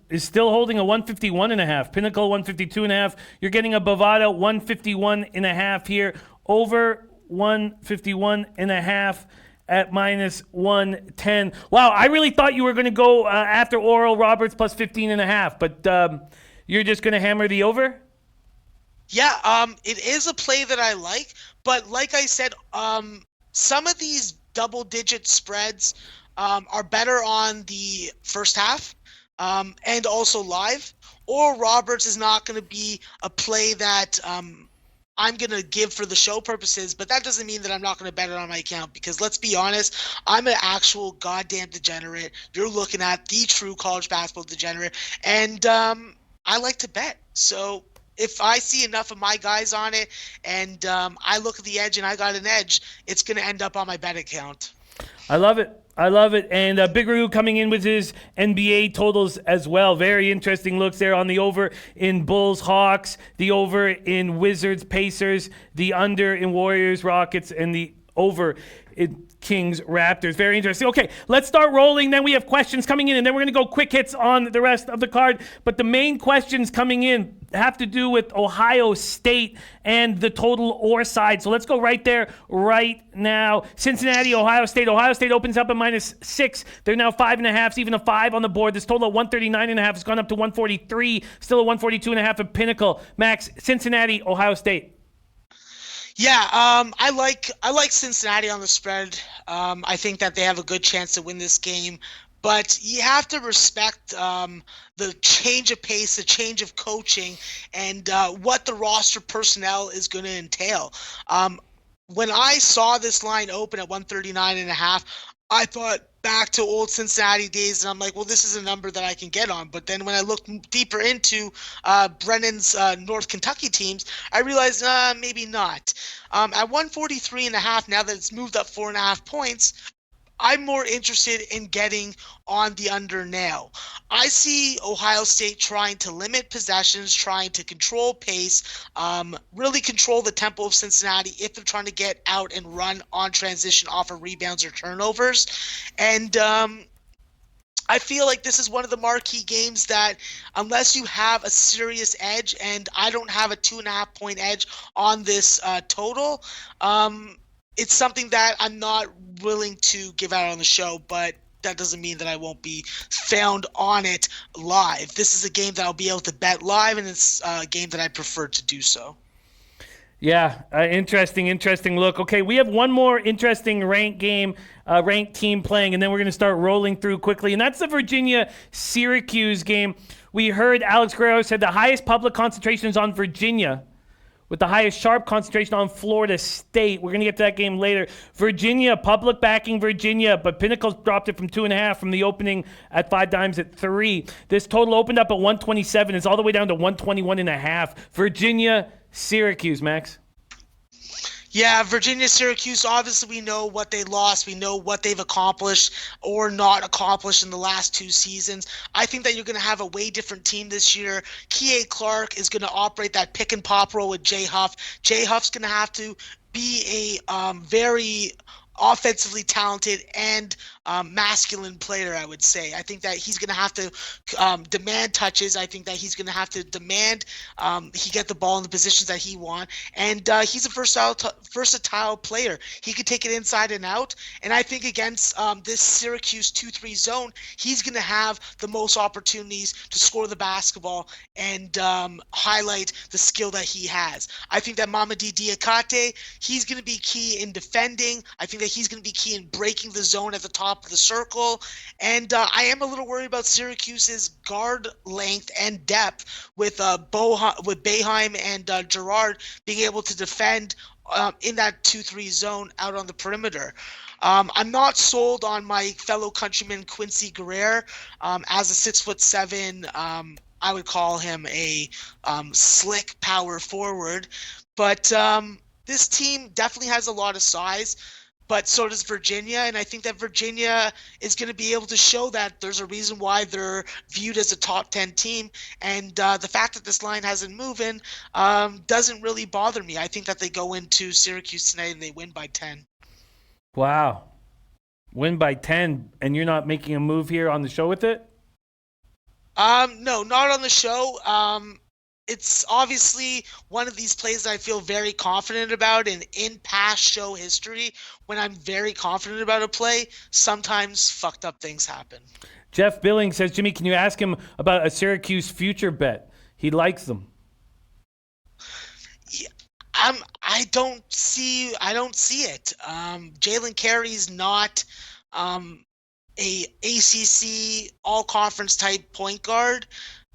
is still holding a 151.5. Pinnacle 152.5. You're getting a Bovada 151.5 here. Over 151.5 at minus 110. Wow, I really thought you were going to go after Oral Roberts plus 15.5, but you're just going to hammer the over? Yeah, it is a play that I like, but like I said, some of these double-digit spreads are better on the first half and also live, or Roberts is not going to be a play that I'm going to give for the show purposes, but that doesn't mean that I'm not going to bet it on my account, because let's be honest, I'm an actual goddamn degenerate. You're looking at the true college basketball degenerate, and I like to bet. So if I see enough of my guys on it and I look at the edge and I got an edge, it's going to end up on my bet account. I love it. I love it. And Big Roo coming in with his NBA totals as well. Very interesting looks there on the over in Bulls, Hawks, the over in Wizards, Pacers, the under in Warriors, Rockets, and the over in Kings, Raptors. Very interesting. Okay, let's start rolling. Then we have questions coming in, and then we're going to go quick hits on the rest of the card. But the main questions coming in have to do with Ohio State and the total or side. So let's go right there right now. Cincinnati, Ohio State. Ohio State opens up at -6. They're now 5.5, even a 5 on the board. This total at 139.5 has gone up to 143. Still at 142.5 at Pinnacle. Max, Cincinnati, Ohio State. Yeah, I like Cincinnati on the spread. I think that they have a good chance to win this game, but you have to respect the change of pace, the change of coaching, and what the roster personnel is going to entail. When I saw this line open at 139.5, I thought back to old Cincinnati days, and I'm like, well, this is a number that I can get on. But then when I looked deeper into Brennan's North Kentucky teams, I realized maybe not. At 143.5, now that it's moved up 4.5 points, I'm more interested in getting on the under now. I see Ohio State trying to limit possessions, trying to control pace, really control the tempo of Cincinnati if they're trying to get out and run on transition off of rebounds or turnovers. And I feel like this is one of the marquee games that, unless you have a serious edge, and I don't have a 2.5 point edge on this total, it's something that I'm not willing to give out on the show, but that doesn't mean that I won't be found on it live. This is a game that I'll be able to bet live, and it's a game that I prefer to do so. Yeah, interesting look. Okay, we have one more interesting ranked game, ranked team playing, and then we're going to start rolling through quickly, and that's the Virginia-Syracuse game. We heard Alex Guerrero said the highest public concentration is on Virginia, with the highest sharp concentration on Florida State. We're going to get to that game later. Virginia, public backing Virginia, but Pinnacle's dropped it from 2.5 from the opening at 5 dimes at 3. This total opened up at 127. It's all the way down to 121.5. Virginia, Syracuse, Max. Yeah, Virginia, Syracuse, obviously we know what they lost. We know what they've accomplished or not accomplished in the last 2 seasons. I think that you're going to have a way different team this year. Kihei Clark is going to operate that pick and pop role with Jay Huff. Jay Huff's going to have to be a very offensively talented and masculine player, I would say. I think that he's going to have to demand touches. I think that he's going to have to demand he get the ball in the positions that he wants. And he's a versatile player. He could take it inside and out. And I think against this Syracuse 2-3 zone, he's going to have the most opportunities to score the basketball and highlight the skill that he has. I think that Mamadi Diakate, he's going to be key in defending. I think that he's going to be key in breaking the zone at the top of the circle. And I am a little worried about Syracuse's guard length and depth with Boeheim and Gerard being able to defend in that 2-3 zone out on the perimeter. I'm not sold on my fellow countryman Quincy Guerrero as a 6'7". I would call him a slick power forward, but this team definitely has a lot of size. But so does Virginia, and I think that Virginia is going to be able to show that there's a reason why they're viewed as a top 10 team. And the fact that this line hasn't moving doesn't really bother me. I think that they go into Syracuse tonight and they win by 10. Wow. Win by 10, and you're not making a move here on the show with it? No, not on the show. It's obviously one of these plays that I feel very confident about, and in past show history, when I'm very confident about a play, sometimes fucked up things happen. Jeff Billing says, Jimmy, can you ask him about a Syracuse future bet? He likes them. Yeah, I don't see it. Jalen Carey's not a ACC all-conference type point guard,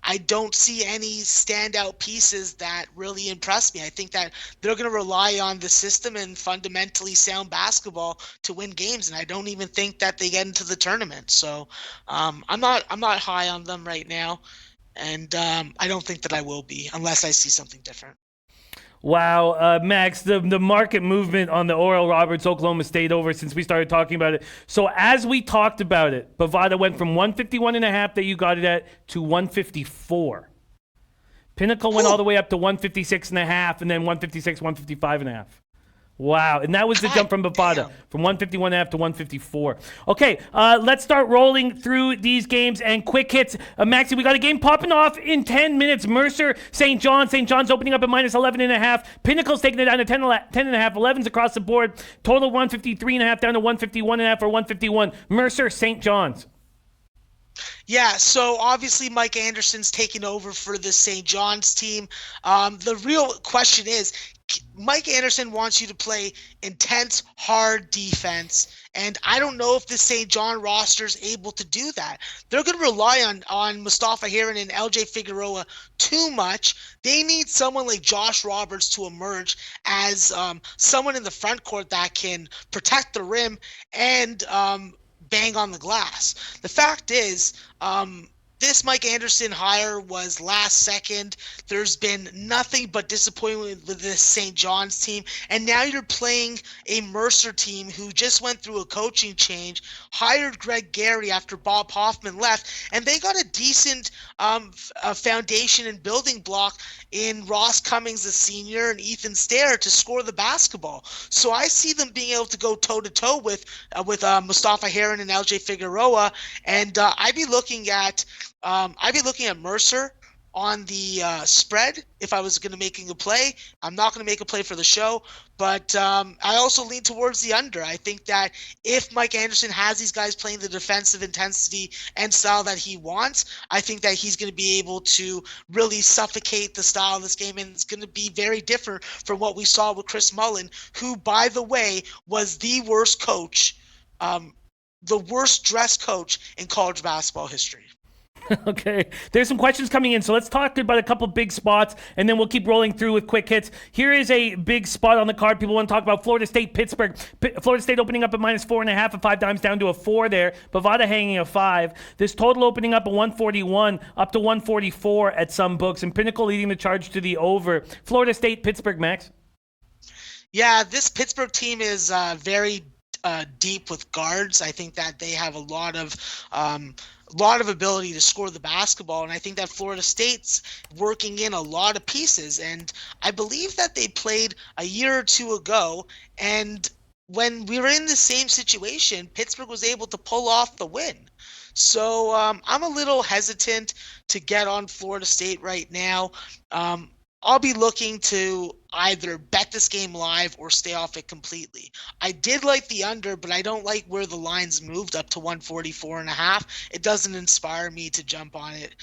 I don't see any standout pieces that really impress me. I think that they're going to rely on the system and fundamentally sound basketball to win games, and I don't even think that they get into the tournament. So I'm not high on them right now, and I don't think that I will be unless I see something different. Wow, Max, the market movement on the Oral Roberts Oklahoma State over since we started talking about it. So as we talked about it, Bovada went from 151.5 that you got it at to 154. Pinnacle went all the way up to 156.5 and then 156, 155.5. Wow, and that was the jump from Bovada, from 151.5 to 154. Okay, let's start rolling through these games and quick hits. Maxie, we got a game popping off in 10 minutes. Mercer, St. John's. St. John's opening up at minus 11.5. Pinnacle's taking it down to 10.5. 11's across the board. Total 153.5 down to 151.5 or 151. Mercer, St. John's. Yeah, so obviously Mike Anderson's taking over for the St. John's team. The real question is, Mike Anderson wants you to play intense, hard defense, and I don't know if the St. John roster is able to do that. They're going to rely on Mustafa Heron and LJ Figueroa too much. They need someone like Josh Roberts to emerge as someone in the front court that can protect the rim and bang on the glass. The fact is, this Mike Anderson hire was last second. There's been nothing but disappointment with this St. John's team. And now you're playing a Mercer team who just went through a coaching change, hired Greg Gary after Bob Hoffman left, and they got a decent foundation and building block in Ross Cummings, the senior, and Ethan Stair to score the basketball. So I see them being able to go toe-to-toe with Mustafa Heron and LJ Figueroa, and I'd be looking at Mercer on the spread if I was going to making a play. I'm not going to make a play for the show, but I also lean towards the under. I think that if Mike Anderson has these guys playing the defensive intensity and style that he wants, I think that he's going to be able to really suffocate the style of this game, and it's going to be very different from what we saw with Chris Mullin, who, by the way, was the worst coach, the worst dressed coach in college basketball history. Okay, there's some questions coming in, so let's talk about a couple big spots, and then we'll keep rolling through with quick hits. Here is a big spot on the card. People want to talk about Florida State, Pittsburgh. Florida State opening up at minus 4.5 at 5 dimes down to a 4 there. Bovada hanging a 5. This total opening up at 141 up to 144 at some books, and Pinnacle leading the charge to the over. Florida State, Pittsburgh, Max. Yeah, this Pittsburgh team is very deep with guards. I think that they have a lot of ability to score the basketball, and I think that Florida State's working in a lot of pieces, and I believe that they played a year or two ago, and when we were in the same situation, Pittsburgh was able to pull off the win. So I'm a little hesitant to get on Florida State right now. I'll be looking to either bet this game live or stay off it completely. I did like the under, but I don't like where the lines moved up to 144.5. It doesn't inspire me to jump on it.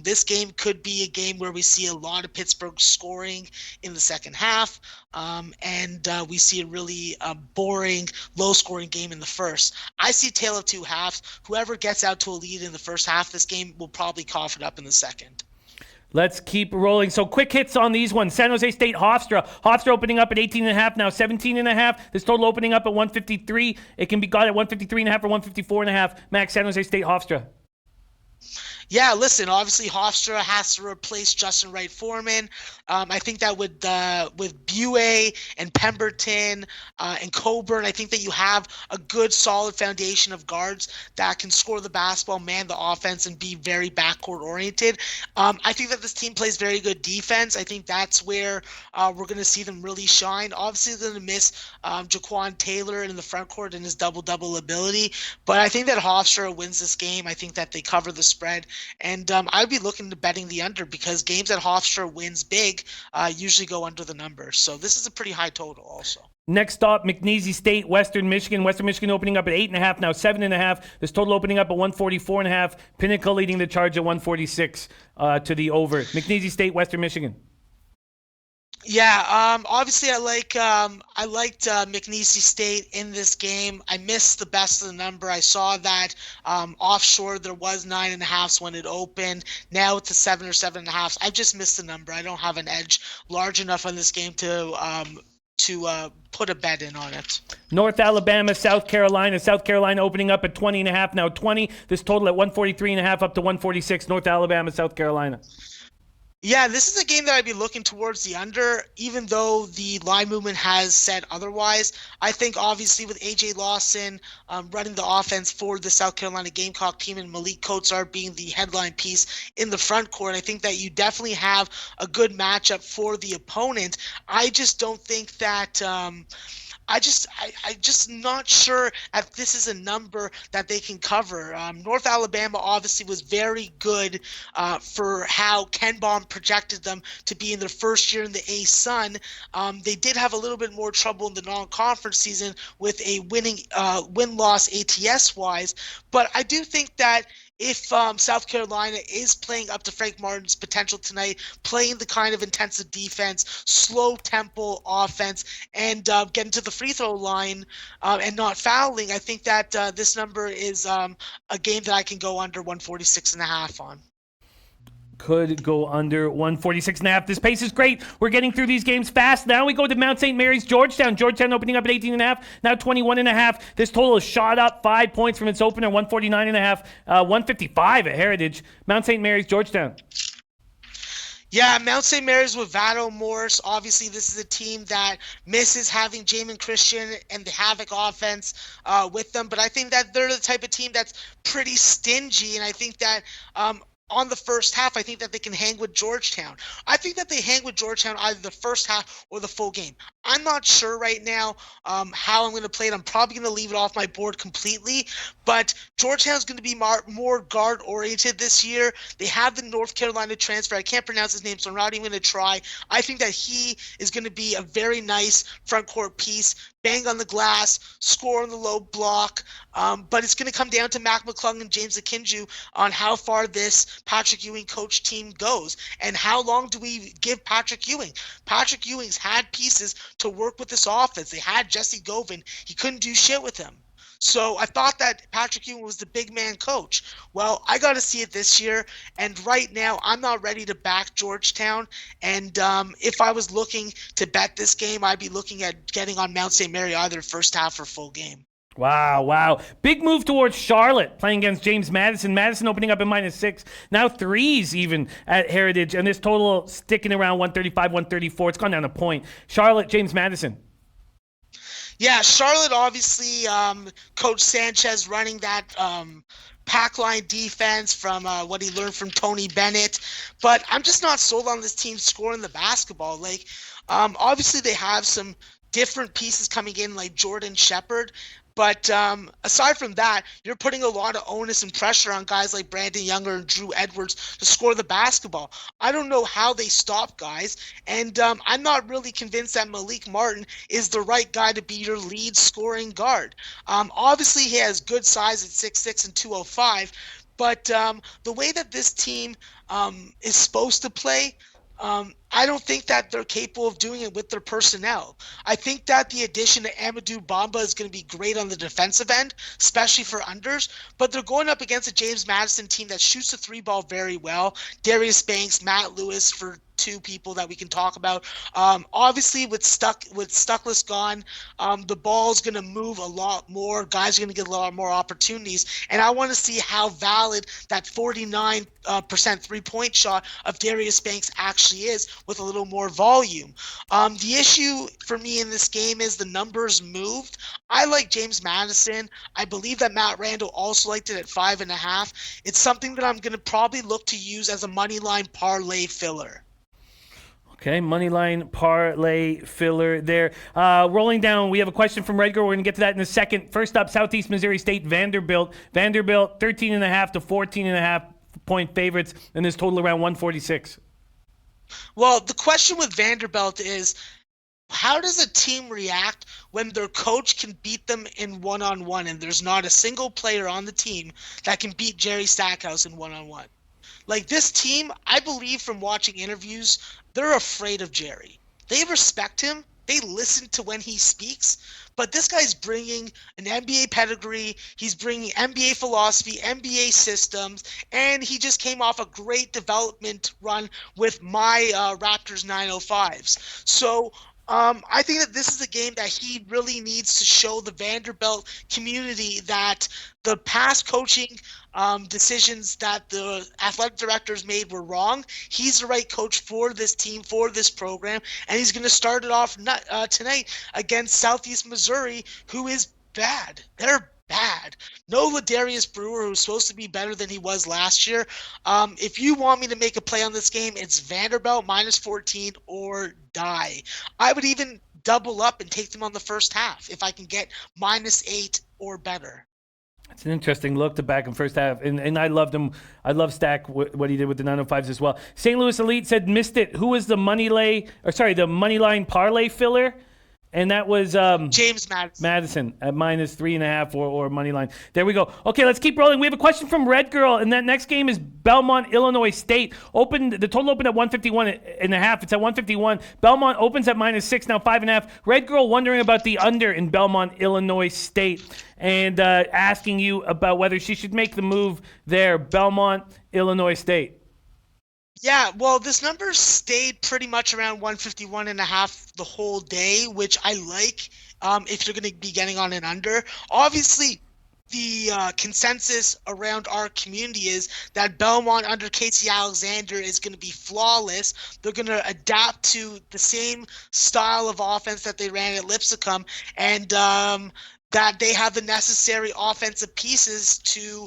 This game could be a game where we see a lot of Pittsburgh scoring in the second half, and we see a really boring, low-scoring game in the first. I see tale of two halves. Whoever gets out to a lead in the first half of this game will probably cough it up in the second. Let's keep rolling. So quick hits on these ones. San Jose State, Hofstra. Hofstra opening up at 18.5, now 17.5. This total opening up at 153. It can be got at 153.5 or 154.5. Max, San Jose State, Hofstra. Yeah, listen, obviously Hofstra has to replace Justin Wright Foreman. I think that with Buey and Pemberton and Coburn, I think that you have a good, solid foundation of guards that can score the basketball, man the offense, and be very backcourt oriented. I think that this team plays very good defense. I think that's where we're going to see them really shine. Obviously, they're going to miss Jaquan Taylor in the front court and his double-double ability, but I think that Hofstra wins this game. I think that they cover the spread. And I'd be looking to betting the under because games that Hofstra wins big usually go under the number. So this is a pretty high total also. Next stop, McNeese State, Western Michigan. Western Michigan opening up at 8.5, now 7.5. This total opening up at 144.5. Pinnacle leading the charge at 146 to the over. McNeese State, Western Michigan. Yeah, obviously I liked McNeese State in this game. I missed the best of the number. I saw that offshore there was 9.5s when it opened. Now it's a 7 or 7.5. I just missed the number. I don't have an edge large enough on this game to put a bet in on it. North Alabama, South Carolina. South Carolina opening up at 20.5, now 20. This total at 143.5 up to 146. North Alabama, South Carolina. Yeah, this is a game that I'd be looking towards the under, even though the line movement has said otherwise. I think obviously with A.J. Lawson running the offense for the South Carolina Gamecock team and Malik Kotsar being the headline piece in the front court, I think that you definitely have a good matchup for the opponent. I just don't think that I just not sure if this is a number that they can cover. North Alabama obviously was very good for how Ken Baum projected them to be in their first year in the A-Sun. They did have a little bit more trouble in the non-conference season with a win-loss ATS-wise, but I do think that if South Carolina is playing up to Frank Martin's potential tonight, playing the kind of intensive defense, slow tempo offense, and getting to the free throw line and not fouling, I think that this number is a game that I can go under 146.5 on. Could go under 146.5. This pace is great. We're getting through these games fast. Now we go to Mount St. Mary's, Georgetown. Georgetown opening up at 18.5, now 21.5. This total is shot up 5 points from its opener, 149.5, 155 at Heritage. Mount St. Mary's, Georgetown. Yeah, Mount St. Mary's with Vado Morse. Obviously, this is a team that misses having Jamin Christian and the Havoc offense with them. But I think that they're the type of team that's pretty stingy. And I think that on the first half, I think that they can hang with Georgetown. I think that they hang with Georgetown either the first half or the full game. I'm not sure right now how I'm going to play it. I'm probably going to leave it off my board completely, but Georgetown's going to be more guard-oriented this year. They have the North Carolina transfer. I can't pronounce his name, so I'm not even going to try. I think that he is going to be a very nice front court piece. Bang on the glass, score on the low block, but it's going to come down to Mac McClung and James Akinju on how far this Patrick Ewing coach team goes and how long do we give Patrick Ewing. Patrick Ewing's had pieces to work with this offense. They had Jesse Govin. He couldn't do shit with him. So I thought that Patrick Ewing was the big man coach. Well, I got to see it this year, and right now I'm not ready to back Georgetown. And if I was looking to bet this game, I'd be looking at getting on Mount St. Mary either first half or full game. Wow. Big move towards Charlotte, playing against James Madison. Madison opening up at -6. Now 3s even at Heritage, and this total sticking around 135, 134. It's gone down a point. Charlotte, James Madison. Yeah, Charlotte, obviously, Coach Sanchez running that pack line defense from what he learned from Tony Bennett. But I'm just not sold on this team scoring the basketball. Like, obviously, they have some different pieces coming in, like Jordan Shepard. But aside from that, you're putting a lot of onus and pressure on guys like Brandon Younger and Drew Edwards to score the basketball. I don't know how they stop guys, and I'm not really convinced that Malik Martin is the right guy to be your lead scoring guard. Obviously, he has good size at 6'6" and 205, but the way that this team is supposed to play, I don't think that they're capable of doing it with their personnel. I think that the addition to Amadou Bamba is going to be great on the defensive end, especially for unders, but they're going up against a James Madison team that shoots the three ball very well. Darius Banks, Matt Lewis for two people that we can talk about. Obviously, with Stuckless gone, the ball's going to move a lot more. Guys are going to get a lot more opportunities, and I want to see how valid that 49% three-point shot of Darius Banks actually is with a little more volume. The issue for me in this game is the numbers moved. I like James Madison. I believe that Matt Randall also liked it at 5.5. It's something that I'm going to probably look to use as a money line parlay filler. Okay, moneyline parlay filler there. Rolling down, we have a question from Redgar. We're going to get to that in a second. First up, Southeast Missouri State, Vanderbilt. Vanderbilt, 13.5 to 14.5 point favorites, and this total around 146. Well, the question with Vanderbilt is, how does a team react when their coach can beat them in one-on-one and there's not a single player on the team that can beat Jerry Stackhouse in one-on-one? Like, this team, I believe from watching interviews, they're afraid of Jerry. They respect him. They listen to when he speaks. But this guy's bringing an NBA pedigree. He's bringing NBA philosophy, NBA systems, and he just came off a great development run with my Raptors 905s. So I think that this is a game that he really needs to show the Vanderbilt community that the past coaching decisions that the athletic directors made were wrong. He's the right coach for this team, for this program, and he's going to start it off tonight against Southeast Missouri, who is bad. They're bad. No Ladarius Brewer, who's supposed to be better than he was last year. If you want me to make a play on this game, it's Vanderbilt -14 or die. I would even double up and take them on the first half if I can get -8 or better. It's an interesting look to back in first half, and I loved him. I love Stack what he did with the 905s as well. St. Louis Elite said missed it. Who was the money line parlay filler? And that was James Madison. Madison at -3.5 or money line. There we go. Okay, let's keep rolling. We have a question from Red Girl, and that next game is Belmont, Illinois State. The total opened at 151.5. It's at 151. Belmont opens at -6, now 5.5. Red Girl wondering about the under in Belmont, Illinois State, and asking you about whether she should make the move there. Belmont, Illinois State. Yeah, well, this number stayed pretty much around 151.5 the whole day, which I like if you're going to be getting on an under. Obviously, the consensus around our community is that Belmont under Casey Alexander is going to be flawless. They're going to adapt to the same style of offense that they ran at Lipscomb, and that they have the necessary offensive pieces to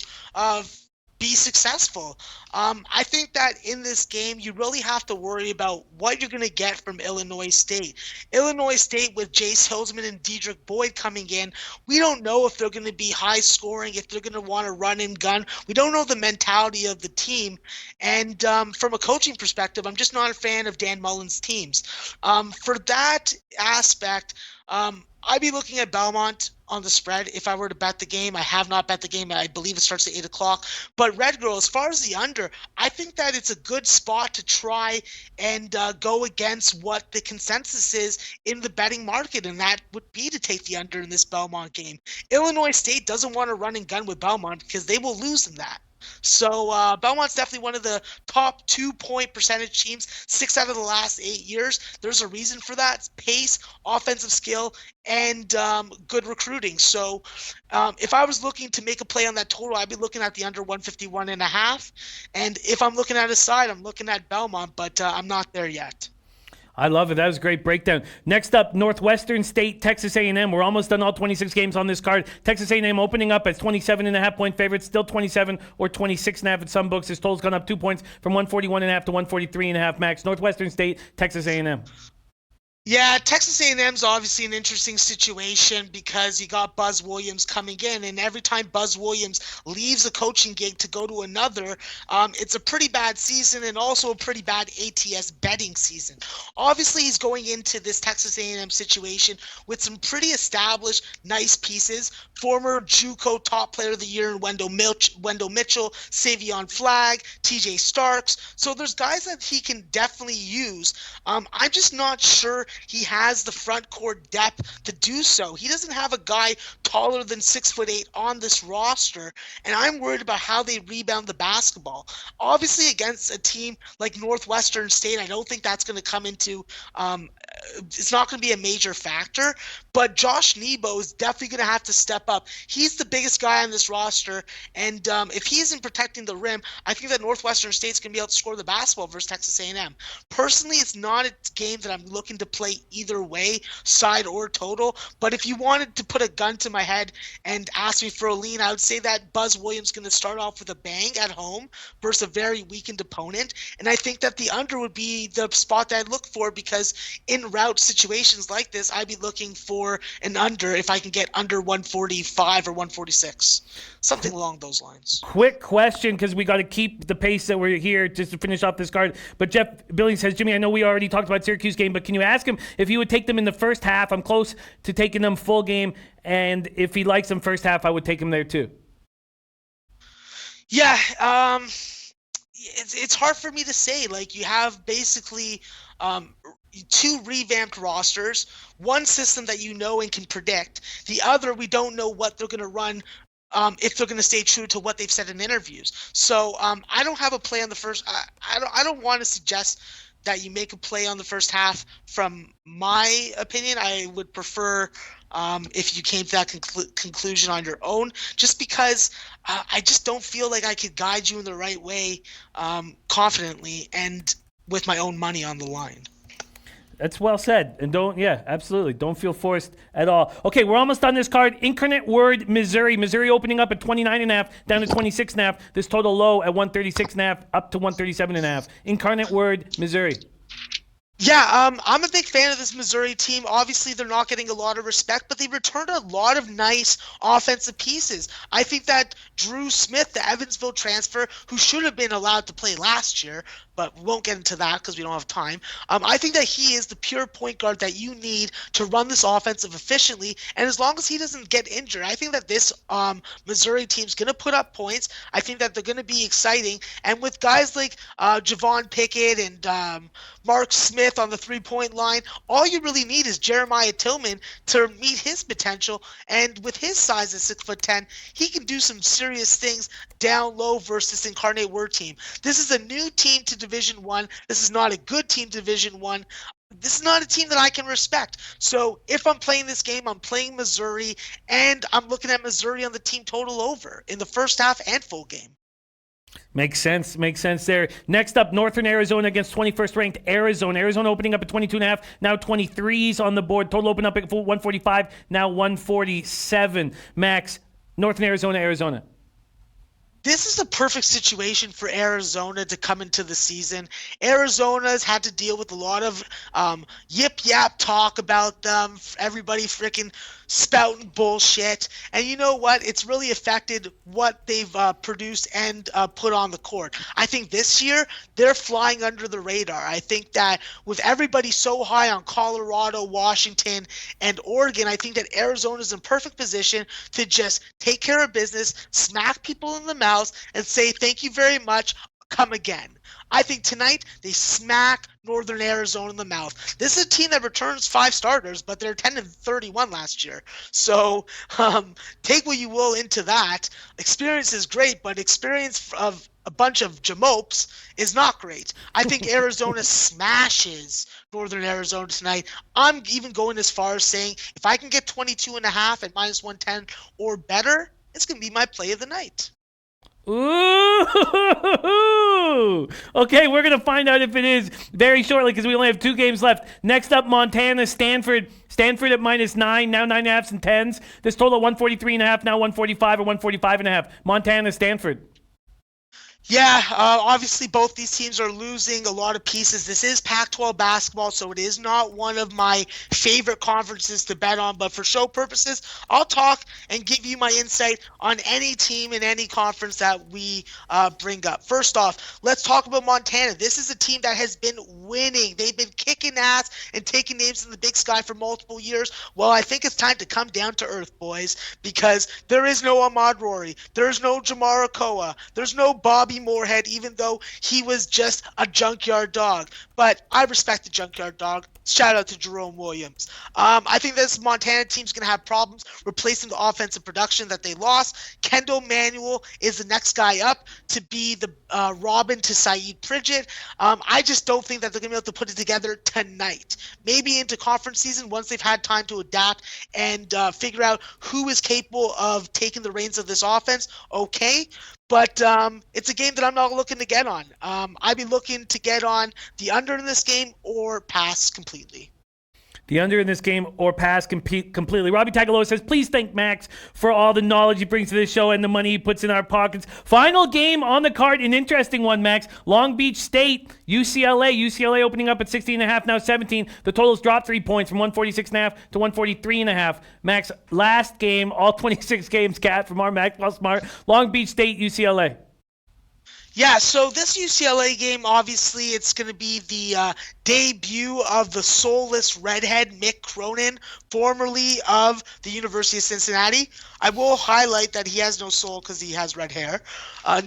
be successful. I think that in this game, you really have to worry about what you're going to get from Illinois State. Illinois State with Jace Hillsman and Dedrick Boyd coming in, we don't know if they're going to be high scoring, if they're going to want to run and gun. We don't know the mentality of the team. And from a coaching perspective, I'm just not a fan of Dan Mullen's teams. For that aspect, I'd be looking at Belmont on the spread if I were to bet the game. I have not bet the game. I believe it starts at 8 o'clock. But Red Girl, as far as the under, I think that it's a good spot to try and go against what the consensus is in the betting market, and that would be to take the under in this Belmont game. Illinois State doesn't want to run and gun with Belmont because they will lose in that. So Belmont's definitely one of the top 2-point percentage teams 6 out of the last 8 years. There's a reason for that. It's pace, offensive skill, and good recruiting. So if I was looking to make a play on that total, I'd be looking at the under 151.5. And if I'm looking at a side, I'm looking at Belmont, but I'm not there yet. I love it. That was a great breakdown. Next up, Northwestern State, Texas A&M. We're almost done all 26 games on this card. Texas A&M opening up as 27.5-point favorites, still 27 or 26.5 at some books. This total's gone up 2 points from 141.5 to 143.5 max. Northwestern State, Texas A&M. Yeah, Texas A&M's obviously an interesting situation because you got Buzz Williams coming in, and every time Buzz Williams leaves a coaching gig to go to another, it's a pretty bad season and also a pretty bad ATS betting season. Obviously, he's going into this Texas A&M situation with some pretty established, nice pieces. Former JUCO top player of the year in Wendell Mitchell, Savion Flagg, TJ Starks. So there's guys that he can definitely use. I'm just not sure he has the front court depth to do so. He doesn't have a guy taller than 6'8" on this roster, and I'm worried about how they rebound the basketball. Obviously, against a team like Northwestern State, I don't think that's going to come into it's not going to be a major factor, but Josh Nebo is definitely going to have to step up. He's the biggest guy on this roster, and if he isn't protecting the rim, I think that Northwestern State's going to be able to score the basketball versus Texas A&M. Personally, it's not a game that I'm looking to play either way, side or total, but if you wanted to put a gun to my head and ask me for a lean, I would say that Buzz Williams is going to start off with a bang at home versus a very weakened opponent, and I think that the under would be the spot that I'd look for because in route situations like this, I'd be looking for an under if I can get under 145 or 146, something along those lines. Quick question, because we got to keep the pace that we're here just to finish off this card. But Jeff Billings says, Jimmy, I know we already talked about Syracuse game, but can you ask him if he would take them in the first half? I'm close to taking them full game, and if he likes them first half, I would take him there too. Yeah, it's hard for me to say. Like, you have basically two revamped rosters, one system that you know and can predict. The other, we don't know what they're going to run, if they're going to stay true to what they've said in interviews. So I don't have a play on the first. I don't want to suggest that you make a play on the first half. From my opinion, I would prefer if you came to that conclusion on your own, just because I just don't feel like I could guide you in the right way confidently and with my own money on the line. That's well said. And absolutely. Don't feel forced at all. Okay, we're almost on this card. Incarnate Word, Missouri. Missouri opening up at 29.5, down to 26.5. This total low at 136.5, up to 137.5. Incarnate Word, Missouri. Yeah, I'm a big fan of this Missouri team. Obviously, they're not getting a lot of respect, but they returned a lot of nice offensive pieces. I think that Drew Smith, the Evansville transfer, who should have been allowed to play last year, but we won't get into that because we don't have time. I think that he is the pure point guard that you need to run this offensive efficiently, and as long as he doesn't get injured, I think that this Missouri team's going to put up points. I think that they're going to be exciting, and with guys like Javon Pickett and Mark Smith on the three-point line, all you really need is Jeremiah Tillman to meet his potential, and with his size at 6'10", he can do some serious things down low versus Incarnate Word team. This is a new team to Division I. This is not a good team to Division I. This is not a team that I can respect. So if I'm playing this game, I'm playing Missouri, and I'm looking at Missouri on the team total over in the first half and full game. Makes sense there. Next up, Northern Arizona against 21st ranked Arizona. Arizona opening up at 22.5, now 23s on the board. Total open up at 145, now 147. Max, Northern Arizona. This is a perfect situation for Arizona to come into the season. Arizona's had to deal with a lot of yip-yap talk about them, everybody freaking spouting bullshit. And you know what? It's really affected what they've produced and put on the court. I think this year, they're flying under the radar. I think that with everybody so high on Colorado, Washington, and Oregon, I think that Arizona's in perfect position to just take care of business, smack people in the mouth, and say, thank you very much, come again. I think tonight they smack Northern Arizona in the mouth. This is a team that returns 5 starters, but they're 10-31 last year. So take what you will into that. Experience is great, but experience of a bunch of jamopes is not great. I think Arizona smashes Northern Arizona tonight. I'm even going as far as saying if I can get 22.5 at -110 or better, it's going to be my play of the night. Ooh! Okay, we're going to find out if it is very shortly because we only have 2 games left. Next up, Montana, Stanford. Stanford at -9, now 9.5s and 10s. This total 143.5, now 145 or 145.5. Montana, Stanford. Yeah, obviously both these teams are losing a lot of pieces. This is Pac-12 basketball, so it is not one of my favorite conferences to bet on. But for show purposes, I'll talk and give you my insight on any team in any conference that we bring up. First off, let's talk about Montana. This is a team that has been winning. They've been kicking ass and taking names in the Big Sky for multiple years. Well, I think it's time to come down to earth, boys, because there is no Ahmad Rory. There's no Jamar Okoa. There's no Bobby Moorhead, even though he was just a junkyard dog. But I respect the junkyard dog. Shout out to Jerome Williams. I think this Montana team's going to have problems replacing the offensive production that they lost. Kendall Manuel is the next guy up to be the Robin to Saeed Pridgett. I just don't think that they're going to be able to put it together tonight. Maybe into conference season once they've had time to adapt and figure out who is capable of taking the reins of this offense. Okay. But it's a game that I'm not looking to get on. I'd be looking to get on the under in this game or pass completely. The under in this game or pass completely. Robbie Tagaloa says, please thank Max for all the knowledge he brings to this show and the money he puts in our pockets. Final game on the card, an interesting one, Max. Long Beach State, UCLA. UCLA opening up at 16.5, now 17. The total's dropped 3 points from 146.5 to 143.5. Max, last game, all 26 games, Cat, from our Max Plus Smart. Long Beach State, UCLA. Yeah, so this UCLA game, obviously, it's going to be the debut of the soulless redhead Mick Cronin, formerly of the University of Cincinnati. I will highlight that he has no soul because he has red hair.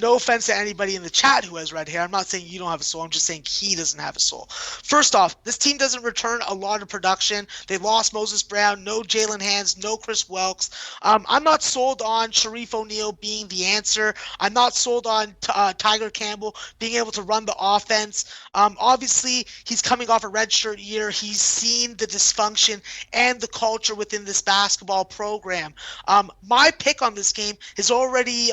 No offense to anybody in the chat who has red hair. I'm not saying you don't have a soul. I'm just saying he doesn't have a soul. First off, this team doesn't return a lot of production. They lost Moses Brown, no Jalen Hands, no Chris Welks. I'm not sold on Sharif O'Neal being the answer. I'm not sold on Tiger Campbell being able to run the offense. Obviously, he's coming off a redshirt year. He's seen the dysfunction and the culture within this basketball program. My pick on this game is already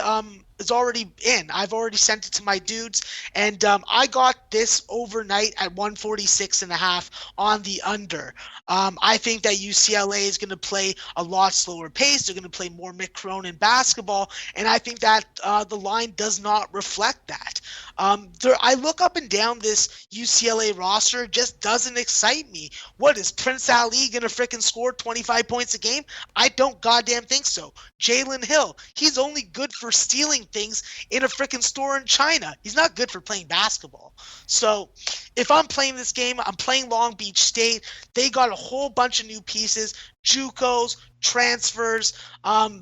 in. I've already sent it to my dudes, and I got this overnight at 146.5 on the under. I think that UCLA is going to play a lot slower pace. They're going to play more Mick Cronin basketball, and I think that the line does not reflect that. I look up and down this UCLA roster, it just doesn't excite me. What, is Prince Ali going to freaking score 25 points a game? I don't goddamn think so. Jalen Hill, he's only good for stealing things in a freaking store in China. He's not good for playing basketball. So if I'm playing this game, I'm playing Long Beach State. They got a whole bunch of new pieces, JUCOs, transfers.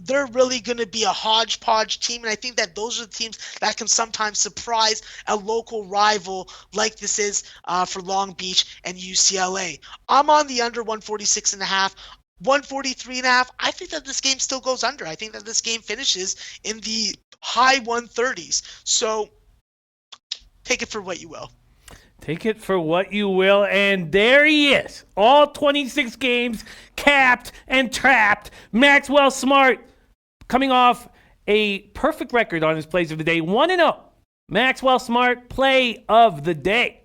They're really going to be a hodgepodge team, and I think that those are the teams that can sometimes surprise a local rival like this is for Long Beach and UCLA. I'm on the under 146.5. 143.5. I think that this game still goes under. I think that this game finishes in the high 130s. So take it for what you will. Take it for what you will. And there he is. All 26 games capped and trapped. Maxwell Smart coming off a perfect record on his plays of the day. 1-0. Maxwell Smart, play of the day.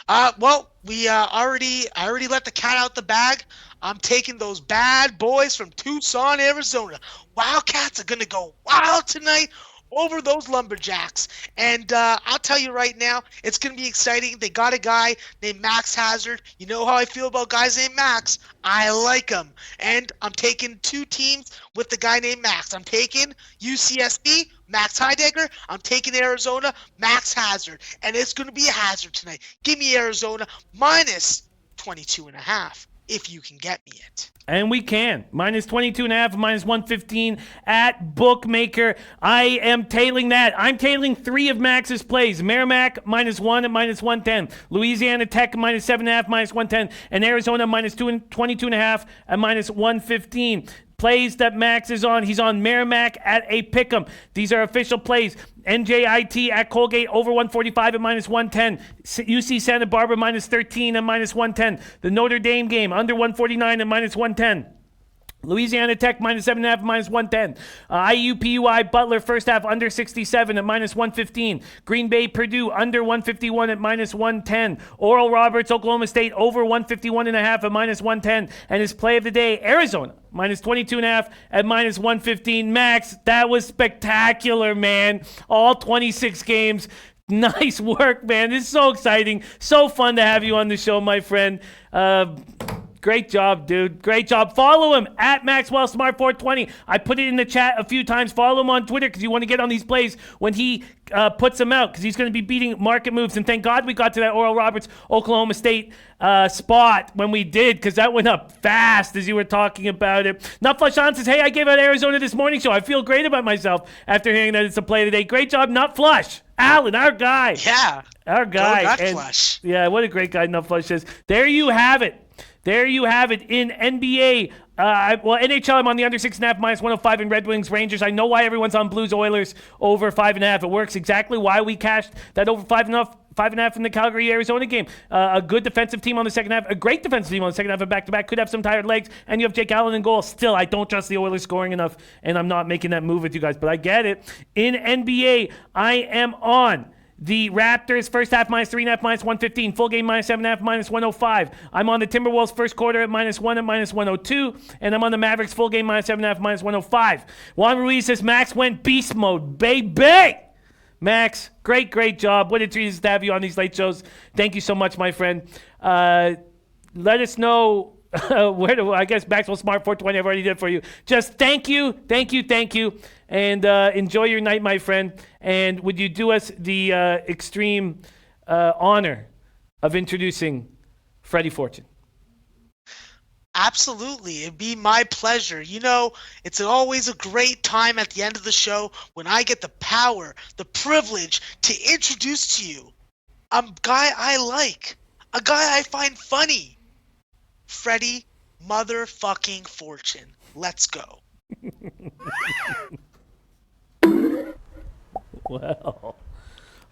Well, I already let the cat out the bag. I'm taking those bad boys from Tucson, Arizona. Wildcats are going to go wild tonight over those Lumberjacks. And I'll tell you right now, it's going to be exciting. They got a guy named Max Hazard. You know how I feel about guys named Max. I like him. And I'm taking two teams with the guy named Max. I'm taking UCSB, Max Heidegger. I'm taking Arizona, Max Hazard. And it's going to be a hazard tonight. Give me Arizona minus 22.5 if you can get me it. And we can. Minus 22.5, minus 115 at Bookmaker. I am tailing that. I'm tailing 3 of Max's plays. Merrimack, minus 1 at minus 110. Louisiana Tech, minus 7.5, minus 110. And Arizona, minus 22.5 at minus 115. Plays that Max is on. He's on Merrimack at a pick'em. These are official plays. NJIT at Colgate over 145 at minus 110. UC Santa Barbara minus 13 at minus 110. The Notre Dame game under 149 at minus 110. Louisiana Tech minus 7.5 at minus 110. IUPUI Butler first half under 67 at minus 115. Green Bay Purdue under 151 at minus 110. Oral Roberts Oklahoma State over 151.5 at minus 110. And his play of the day, Arizona minus 22.5 at minus 115. Max, that was spectacular, man. All 26 games. Nice work, man. This is so exciting. So fun to have you on the show, my friend. Great job, dude. Great job. Follow him at MaxwellSmart420. I put it in the chat a few times. Follow him on Twitter because you want to get on these plays when he puts them out because he's going to be beating market moves. And thank God we got to that Oral Roberts Oklahoma State spot when we did because that went up fast as you were talking about it. Nutflush on says, hey, I gave out Arizona this morning show. I feel great about myself after hearing that it's a play today. Great job, Nutflush. Alan, our guy. Yeah. Our guy. Go Nutflush. Yeah, what a great guy Nutflush is. There you have it. There you have it in NBA. NHL, I'm on the under 6.5, minus 105 in Red Wings Rangers. I know why everyone's on Blues Oilers over 5.5. It works exactly why we cashed that over 5.5 in the Calgary Arizona game. A good defensive team on the second half, a great defensive team on the second half of back-to-back. Could have some tired legs, and you have Jake Allen in goal. Still, I don't trust the Oilers scoring enough, and I'm not making that move with you guys, but I get it. In NBA, I am on the Raptors first half minus 3.5, minus 115. Full game minus 7.5, minus 105. I'm on the Timberwolves first quarter at minus 1 at minus 102. And I'm on the Mavericks full game minus 7.5, minus 105. Juan Ruiz says Max went beast mode, baby. Max, great job. What a treat it is to have you on these late shows. Thank you so much, my friend. Let us know I guess Maxwell Smart 420, I've already did for you. Just thank you. And enjoy your night, my friend. And would you do us the extreme honor of introducing Freddie Fortune? Absolutely. It'd be my pleasure. You know, it's always a great time at the end of the show when I get the power, the privilege to introduce to you a guy I like, a guy I find funny. Freddie motherfucking Fortune. Let's go.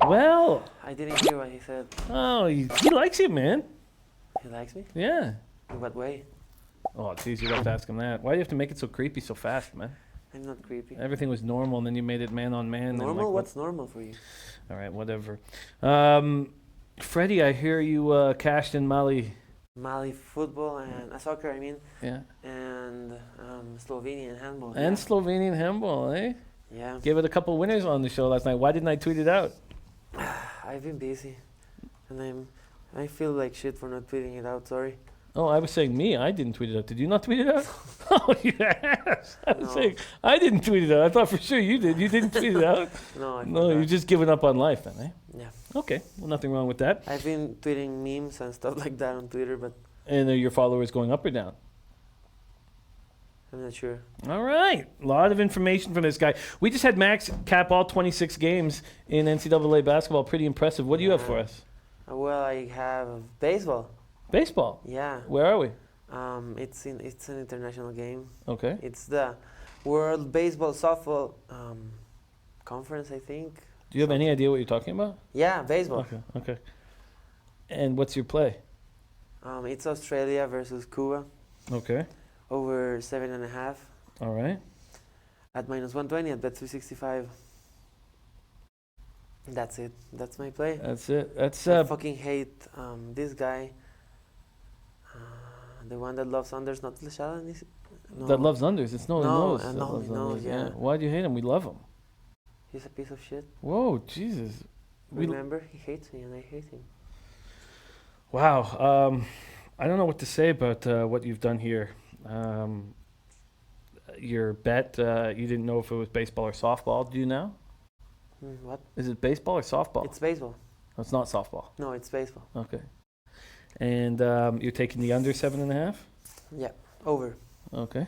Well. I didn't hear what he said. Oh, he likes you, man. He likes me? Yeah. In what way? Oh, geez, you'd have to ask him that. Why do you have to make it so creepy so fast, man? I'm not creepy. Everything was normal, and then you made it man on man. Normal? Like, What's normal for you? All right, whatever. Freddie, I hear you cashed in Mali. Mali football and soccer, I mean. Yeah. And Slovenian handball. And Slovenian handball, eh? Yeah. Gave it a couple winners on the show last night. Why didn't I tweet it out? I've been busy, and I feel like shit for not tweeting it out. Sorry. Oh, I was saying me. I didn't tweet it out. Did you not tweet it out? Oh, yes. I was No. saying I didn't tweet it out. I thought for sure you did. You didn't tweet it out? No, I No, forgot. you're just giving up on life then, eh? Yeah. Okay. Well, nothing wrong with that. I've been tweeting memes and stuff like that on Twitter, but And are your followers going up or down? I'm not sure. All right. A lot of information from this guy. We just had Max cap all 26 games in NCAA basketball. Pretty impressive. What do you have for us? Well, I have baseball. Baseball. Yeah. Where are we? It's an international game. Okay. It's the World Baseball Softball Conference, I think. Do you have any idea what you're talking about? Yeah, baseball. Okay. And what's your play? It's Australia versus Cuba Okay. over 7.5 All right. at -120 at Bet365. That's it. That's my play. That's it. That's I fucking hate this guy. The one that loves unders, not Lashana. No, that loves unders. It's Nolan No, knows. and that Nolan loves knows, unders, yeah. Why do you hate him? We love him. he's a piece of shit. Whoa, Jesus. Remember, he hates me and I hate him. Wow. I don't know what to say about what you've done here. Your bet, you didn't know if it was baseball or softball. Do you now? What? Is it baseball or softball? It's baseball. No, it's not softball. No, it's baseball. Okay. And you're taking the under 7.5? Yeah, over. Okay.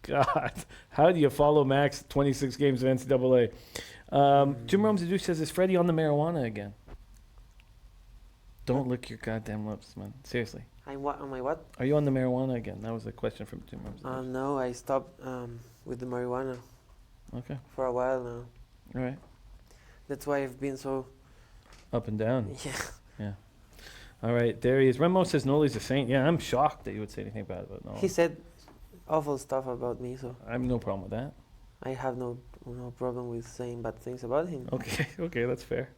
God, how do you follow Max 26 games of NCAA? Jim Rome says, is Freddie on the marijuana again? Don't lick your goddamn lips, man. Seriously. I'm what? On my what? Are you on the marijuana again? That was a question from Jim Rome. No, I stopped with the marijuana Okay. for a while now. All right. That's why I've been so. Up and down. Yeah. All right. There he is. Remo says Noli's a saint. Yeah, I'm shocked that you would say anything bad about Nola. He said awful stuff about me, so I have no problem with that. I have no problem with saying bad things about him. Okay, that's fair.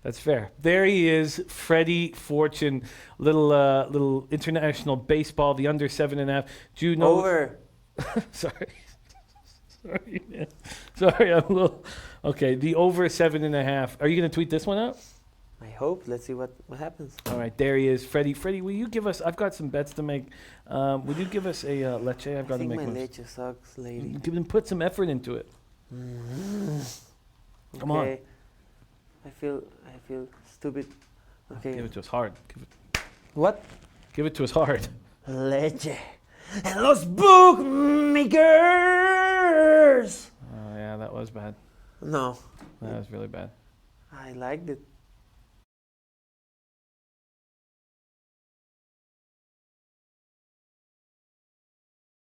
That's fair. There he is, Freddie Fortune, little international baseball, the under 7.5. Do you know? Over. Sorry, man. Sorry, I'm a little. Okay, the over 7.5. Are you gonna tweet this one out? I hope. Let's see what happens. All right, there he is, Freddie. Freddie, will you give us? I've got some bets to make. Would you give us a leche? I've got I to think make my one. leche sucks, lady. Give them, put some effort into it. Come on. Okay. I feel stupid. Okay. Give it to us hard. What? Give it to us hard. Leche. And los bookmakers. Oh yeah, that was bad. No, That was really bad. I liked it.